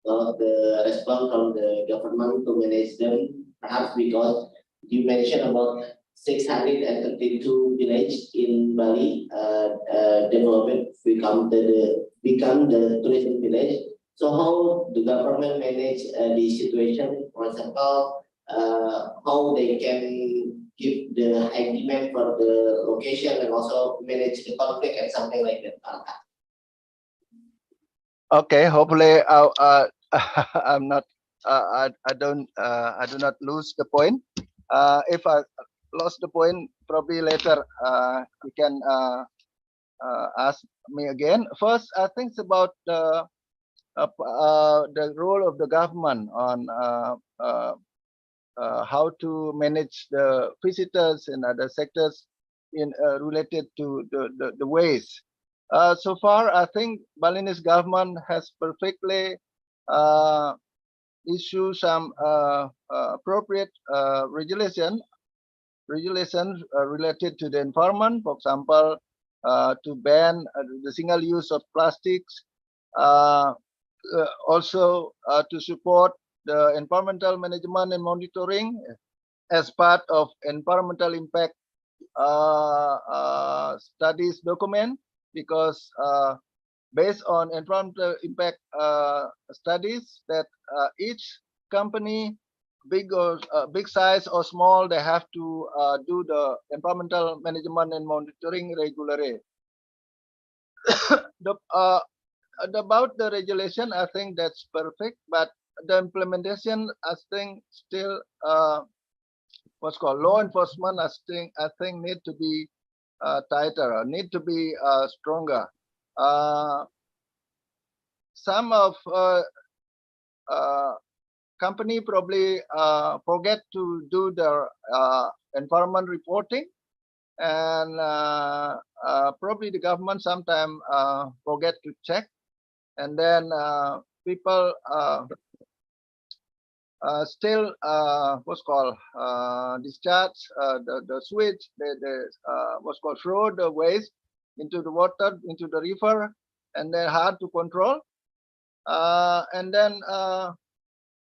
The response from the government to manage them, perhaps because you mentioned about 632 village in Bali development become the tourism village. So how the government manage the situation? For example, how they can give the high demand for the location and also manage the conflict and something like that. Okay. Hopefully, I'm not. I do not lose the point. If I lost the point, probably later you can ask me again. First, I think it's about the role of the government on how to manage the visitors and other sectors in related to the waste. So far, I think Balinese government has perfectly issued some appropriate regulations related to the environment. For example, to ban the single use of plastics, also to support the environmental management and monitoring as part of environmental impact studies document, because based on environmental impact studies that each company, big or big size or small, they have to do the environmental management and monitoring regularly. About the regulation, I think that's perfect, but the implementation, I think, still what's called law enforcement, I think need to be tighter, or need to be stronger. Some of company probably forget to do their environment reporting, and probably the government sometimes forget to check, and then people still what's called discharge the sewage, what's called throw the waste into the water, into the river, and then hard to control. And then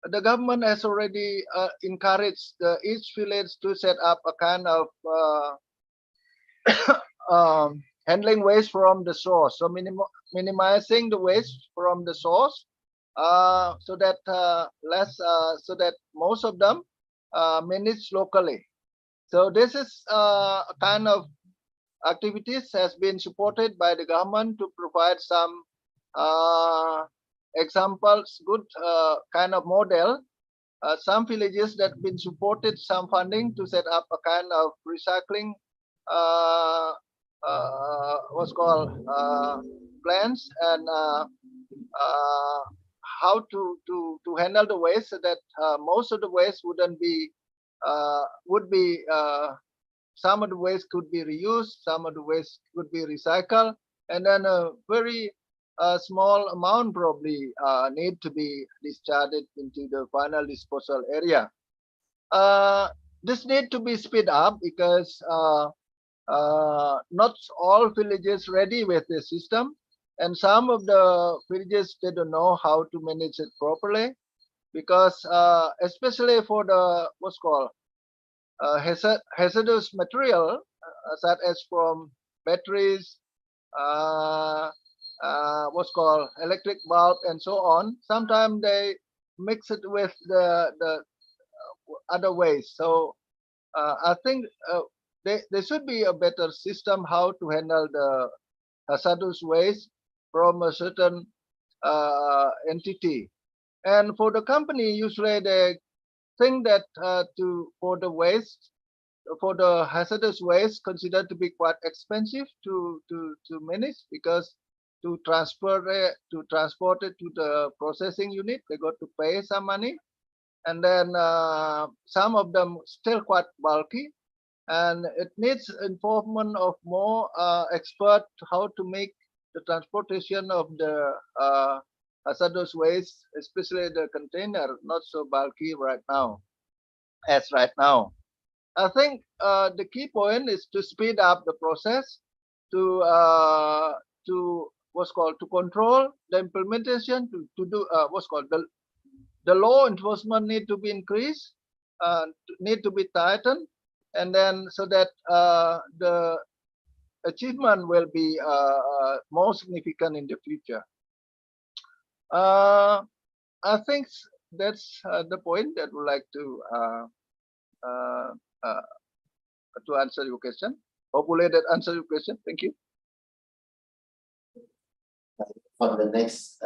the government has already encouraged each village to set up a kind of handling waste from the source, so minimizing the waste from the source, so that so that most of them managed locally. So this is a kind of activities has been supported by the government to provide some examples, good kind of model. Some villages that have been supported some funding to set up a kind of recycling what's called plans, and how to handle the waste, so that most of the waste wouldn't be would be some of the waste could be reused, some of the waste could be recycled, and then a very small amount probably need to be discharged into the final disposal area. this need to be speed up because not all villages ready with the system, and some of the villages they don't know how to manage it properly, because especially for the what's called hazardous material, such as from batteries, what's called electric bulb and so on. Sometimes they mix it with the other ways. So I think there should be a better system how to handle the hazardous waste from a certain entity. And for the company, usually they think that for the waste, for the hazardous waste, considered to be quite expensive to manage, because to transport it to the processing unit, they got to pay some money, and then some of them still quite bulky, and it needs involvement of more expert how to make the transportation of the hazardous waste, especially the container, not so bulky right now. I think the key point is to speed up the process, to what's called to control the implementation, to do what's called the law enforcement need to be increased, need to be tightened, and then so that the achievement will be more significant in the future. I think that's the point that would like to answer your question. Hopefully that answer your question. Thank you. For the next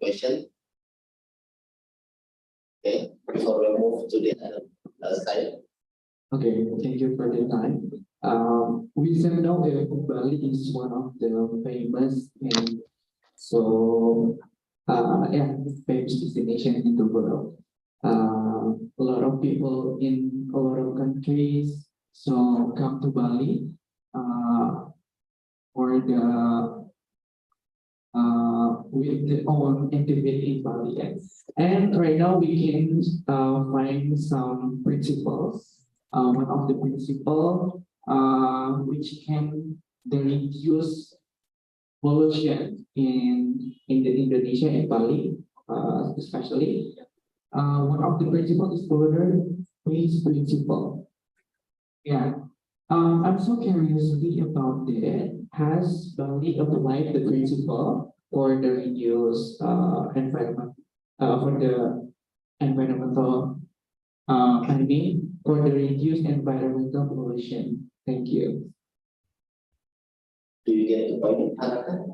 question. Okay, before we move to the other side. Okay, thank you for the time. We said now that Bali is one of the famous and yeah, famous destination in the world. A lot of people in a lot of countries come to Bali for the with their own activity in Bali. And right now we can find some principles. One of the principles which can reduce pollution in the Indonesia and Bali, especially. One of the principles is border peace principle. Yeah. I'm so curious about that. Has Bali applied the principle for the reduce environment for the environmental I mean for the reduced environmental pollution? Thank you. Do you get the point, Raka?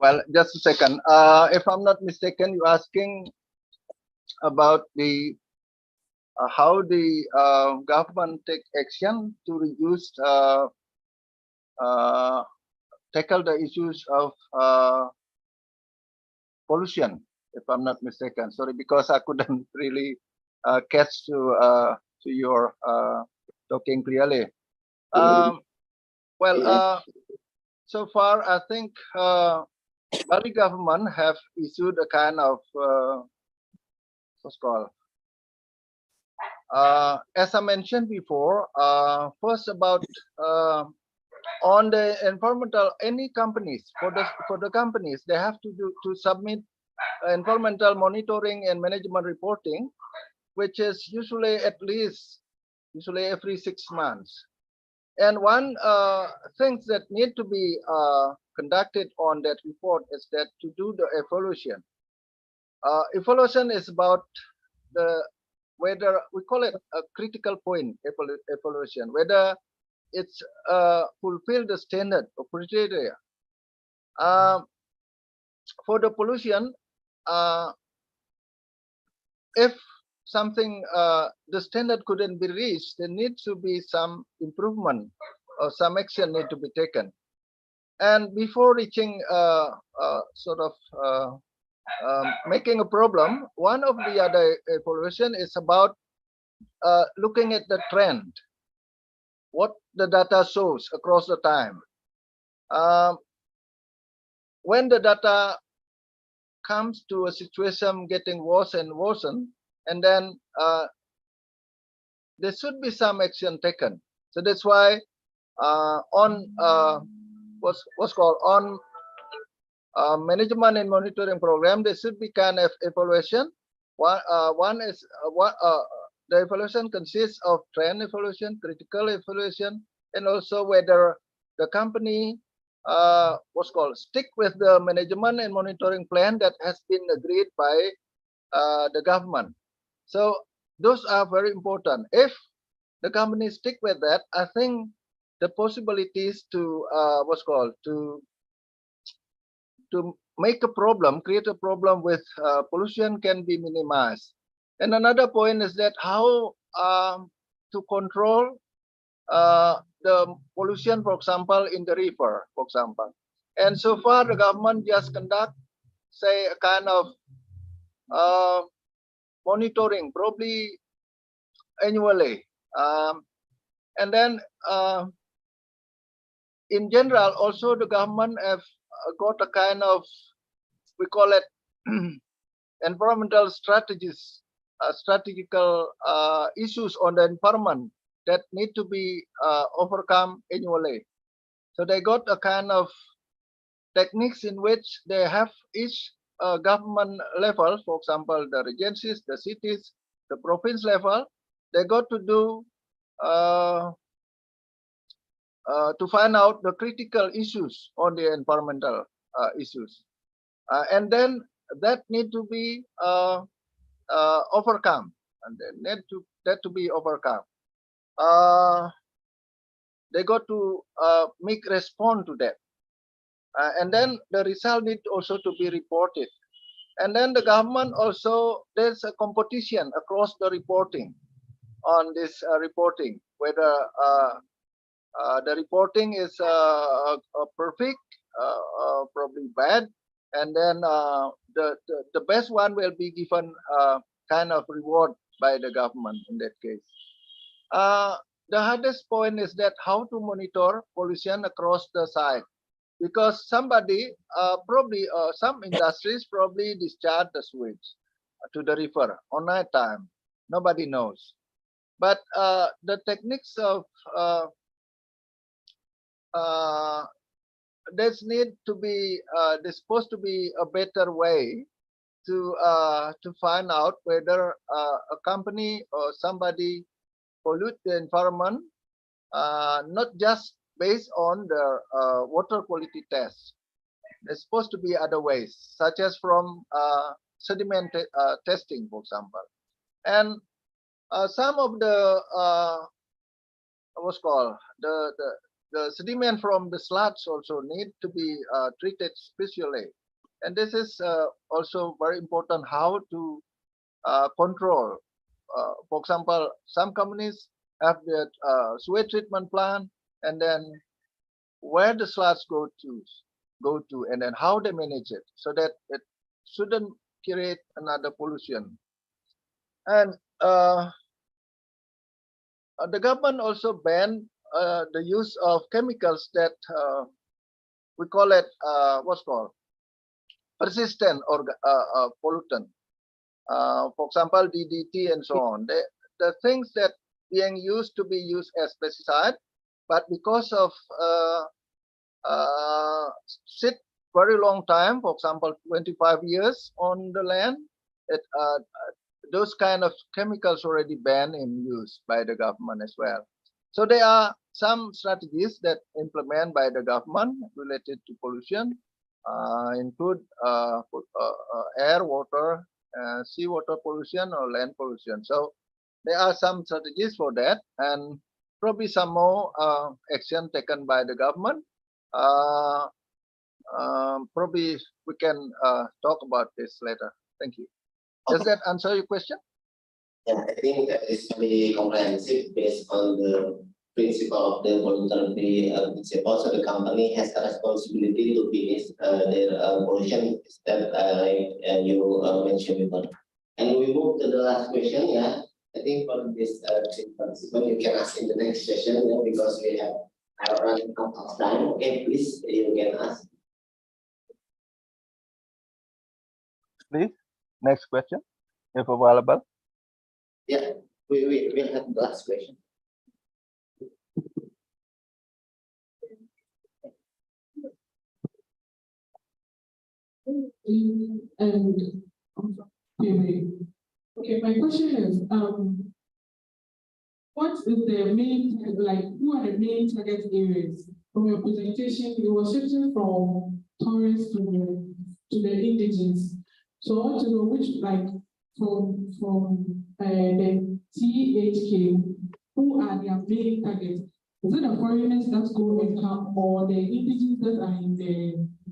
Well, just a second. If I'm not mistaken, you're asking about the how the government take action to reduce tackle the issues of pollution. If I'm not mistaken, sorry, because I couldn't really catch to your talking clearly. Well, so far I think Bali government have issued a kind of what's called as I mentioned before, first about on the environmental, any companies for the companies, they have to submit environmental monitoring and management reporting, which is usually every 6 months. And one things that need to be conducted on that report is that to do the evaluation. Evaluation is about the whether we call it a critical point evaluation, whether it's fulfill the standard or criteria. For the pollution, if something the standard couldn't be reached, there needs to be some improvement or some action need to be taken. And before reaching sort of making a problem, one of the other evaluation is about looking at the trend, what the data shows across the time. When the data comes to a situation getting worse and worse, and then there should be some action taken. So that's why on what's called on management and monitoring program, there should be kind of evaluation. One is the evaluation consists of trend evaluation, critical evaluation, and also whether the company what's called stick with the management and monitoring plan that has been agreed by the government. So those are very important. If the company stick with that, I think the possibilities to what's called to make a problem, create a problem with pollution can be minimized. And another point is that how to control the pollution, for example, in the river, for example. And so far, the government just conduct, say, a kind of monitoring, probably annually. And then in general, also the government have got a kind of, we call it environmental strategies, strategical issues on the environment that need to be overcome annually. So they got a kind of techniques in which they have each government level, for example, the regencies, the cities, the province level, they got to do to find out the critical issues on the environmental issues. And then that need to be overcome, and then that to be overcome. They got to make response to that, and then the result need also to be reported. And then the government also, there's a competition across the reporting on this reporting, whether the reporting is perfect, probably bad, and then the best one will be given kind of reward by the government in that case. The hardest point is that how to monitor pollution across the site, because somebody probably some industries probably discharge the sewage to the river on night time. Nobody knows, but the techniques of there's need to be there's supposed to be a better way to find out whether a company or somebody pollute the environment, not just based on the water quality test. There's supposed to be other ways, such as from sediment testing, for example. And some of the what's called the sediment from the sludge also need to be treated specially. And this is also very important, how to control. For example, some companies have their sewage treatment plant, and then where the sludge go to, and then how they manage it, so that it shouldn't create another pollution. And the government also banned the use of chemicals that we call it what's called persistent or pollutant. For example, DDT and so on. The things that being used to be used as pesticide, but because of sit very long time, for example, 25 years on the land, those kind of chemicals already banned in use by the government as well. So there are some strategies that implemented by the government related to pollution, include air, water, seawater pollution or land pollution. So there are some strategies for that, and probably some more action taken by the government. Probably we can talk about this later. Thank you. Does that answer your question? Yeah, I think that is very comprehensive based on the principle of the voluntary principle. So the company has a responsibility to finish their pollution step, like you mentioned before. And we move to the last question. Yeah, I think for this participant, you can ask in the next session, yeah, because we have run out of time. Okay, please, you can ask. please. Next question, if available. Yeah, we'll have the last question. And okay, my question is, what is the main, like, who are the main target areas? From your presentation, you were shifting from tourists to the indigenous. So I want to know which, like, from the THK, who are their main targets? Is it the foreigners that go and come, or the indigenous that are in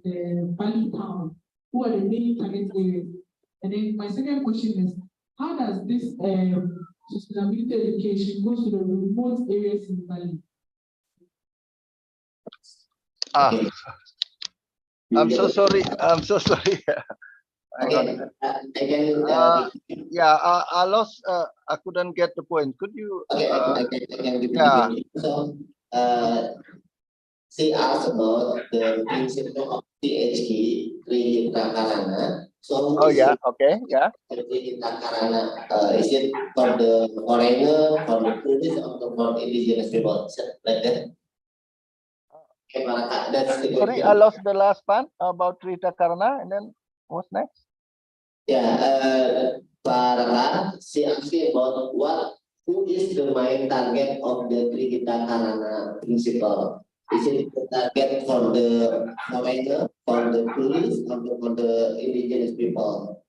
the Bali town? Who are the main target areas? And then my second question is, how does this sustainability education go to the remote areas in Bali? Okay. I'm so sorry. I'm so sorry. Hang on a Okay, minute. I can, Yeah, I lost. I couldn't get the point. Could you? okay, I can repeat yeah. again. So, she asked about the principle of THK, Trihita Karana. So, Oh yeah. Okay. Yeah. Trihita Karana, is it for the foreigner, for the tourist, or for indigenous people? Is it like that? Okay, Raka, that's the Sorry, question. I lost the last part about Rita Karna, and then what's next? Yeah, Raka, she asked me about who is the main target of the Trihita Karana principle? Is it the target for the foreigner, for the tourists, or for the indigenous people?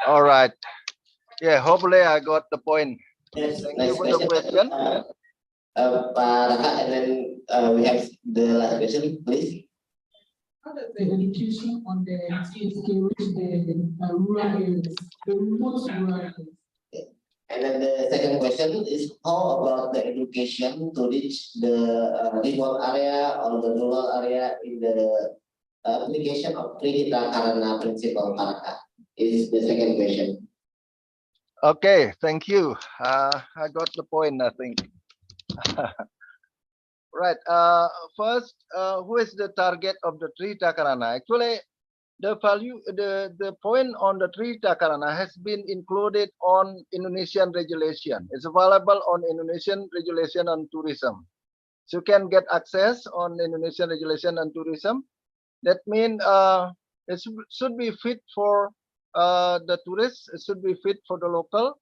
All right. Yeah. Hopefully, I got the point. Yes, Thank you next for the question. Raka, and then we have the last question, please. How does the education on the TSK reach the rural areas, the remote rural areas? And then the second question is, how about the education to reach the remote area or the rural area in the application of Trihita Karana principle, Raka? Is the second question. Okay. Thank you. I got the point, I think. Right. First, who is the target of the Trihita Karana? Actually, the point on the Trihita Karana has been included on Indonesian regulation. It's available on Indonesian regulation on tourism. So you can get access on Indonesian regulation on tourism. That means it should be fit for the tourists. It should be fit for the local,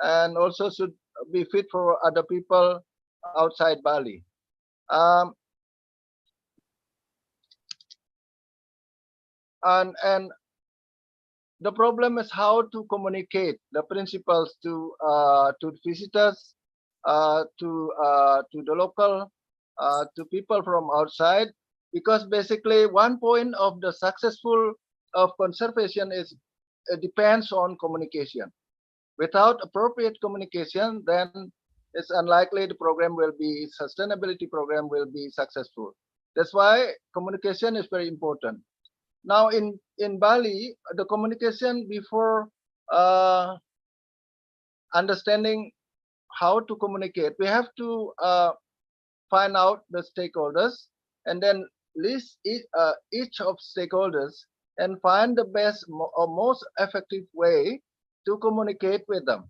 and also should be fit for other people outside Bali. And the problem is how to communicate the principles to visitors, to the local, to people from outside, because basically one point of the successful of conservation is depends on communication. Without appropriate communication, then it's unlikely the program will be sustainability program will be successful. That's why communication is very important. Now in Bali, the communication before understanding how to communicate, we have to find out the stakeholders and then list each of stakeholders and find the best or most effective way to communicate with them.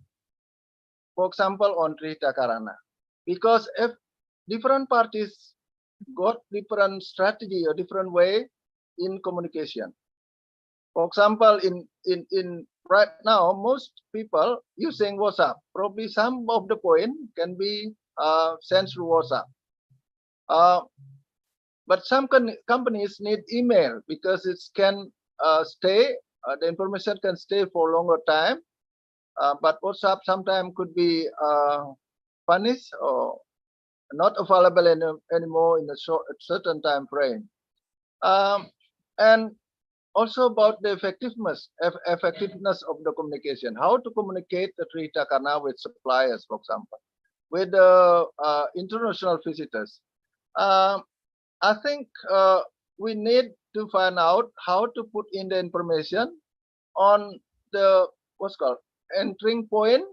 For example, on Trihita Karana, because if different parties got different strategy or different way in communication. For example, in right now, most people using WhatsApp. Probably some of the point can be sent through WhatsApp. But some companies need email because it can stay. The information can stay for longer time. But WhatsApp sometimes could be punished or not available anymore in a certain time frame. And also about the effectiveness of the communication. How to communicate the Trihita Karana with suppliers, for example, with international visitors. I think we need to find out how to put in the information on the what's called entering point,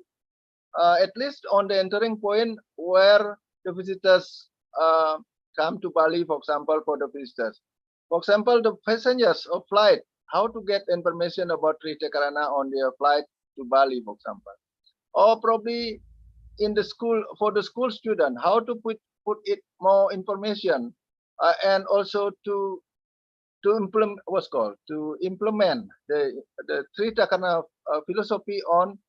at least on the entering point where the visitors come to Bali, for example, for the visitors. For example, the passengers of flight, how to get information about Trita Karana on their flight to Bali, for example, or probably in the school for the school student, how to put it more information, and also to implement the Trita Karana philosophy on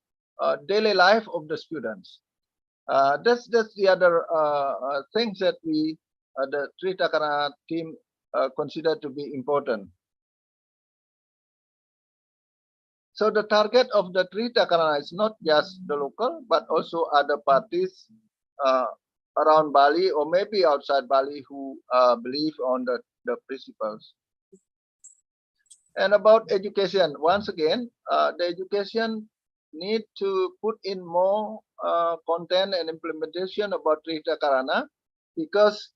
daily life of the students. That's the other things that we the Trita Karana team consider to be important. So the target of the Trita Karana is not just the local, but also other parties around Bali or maybe outside Bali who believe on the principles. And about education, once again, the education need to put in more content and implementation about Trita Karana, because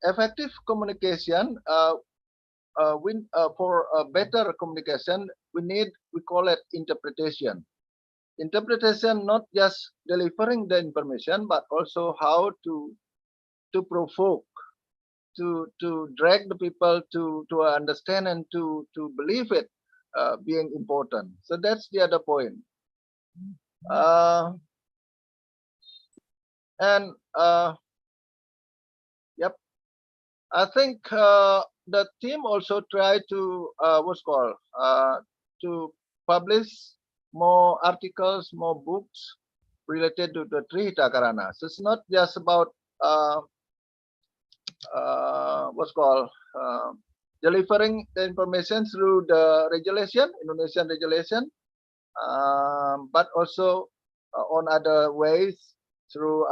effective communication, for better communication, we call it interpretation. Interpretation, not just delivering the information, but also how to provoke, to drag the people to understand and to believe it being important. So that's the other point. Yep, I think the team also try to to publish more articles, more books related to the Trihita Karana. So it's not just about delivering the information through the regulation, Indonesian regulation, but also on other ways through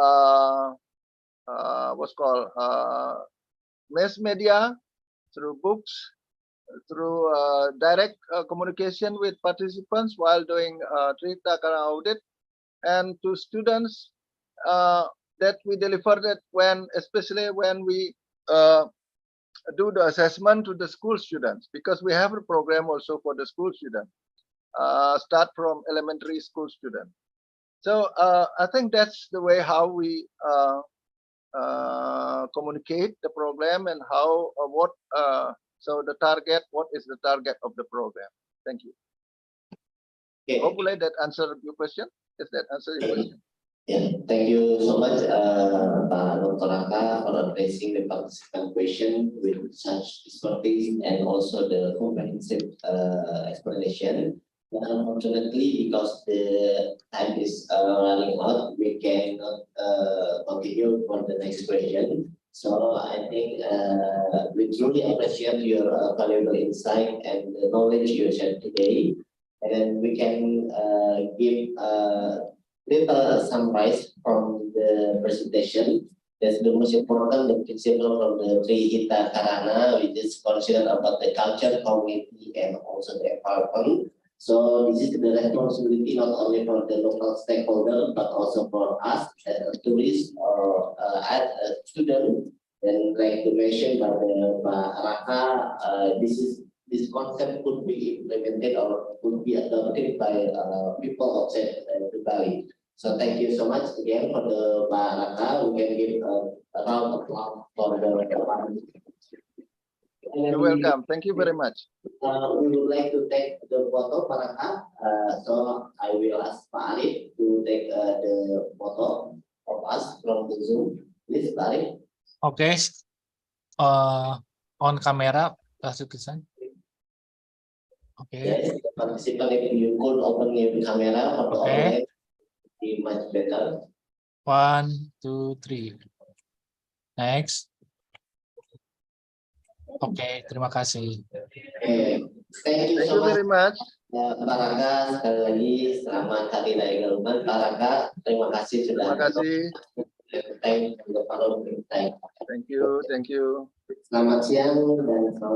mass media, through books, through direct communication with participants while doing Trihita Karana audit, and to students that we deliver that especially when we do the assessment to the school students, because we have a program also for the school students, start from elementary school students. So I think that's the way how we communicate the program and how so the target, what is the target of the program. Thank you. Okay. Hopefully that answered your question. Does that answer your question? Yeah, thank you so much, Dr. Raka, for addressing the participant question with such expertise and also the comprehensive explanation. Unfortunately, because the time is running out, we cannot continue for the next question. So I think we truly appreciate your valuable insight and the knowledge you shared today. And we can give little summarize from the presentation. That's the most important, the principle from the Trihita Karana, which is considered about the culture, community, and also the environment. So this is the responsibility not only for the local stakeholder, but also for us as a tourist or as a student. And like the mention by the Raka, this concept could be implemented or could be adopted by people outside the Bali. So thank you so much again for the Raka. We can give a round of applause for the You're welcome. Thank you very much. We would like to take the photo, Raka. So I will ask Pak Arif to take the photo of us from the Zoom. Please, Pak Arif. Okay. On camera, Pak Sukisan. Okay. Yes, the participant, if you could open your camera for the audience, be much better. 1, 2, 3. Next. Oke, terima kasih. Okay. Thank you Thank so you very much. Pak Raka, sekali lagi selamat hari raya Galungan. Pak Raka, terima kasih sudah. Terima kasih. Thank you. Thank you. Thank you. Selamat siang dan selamat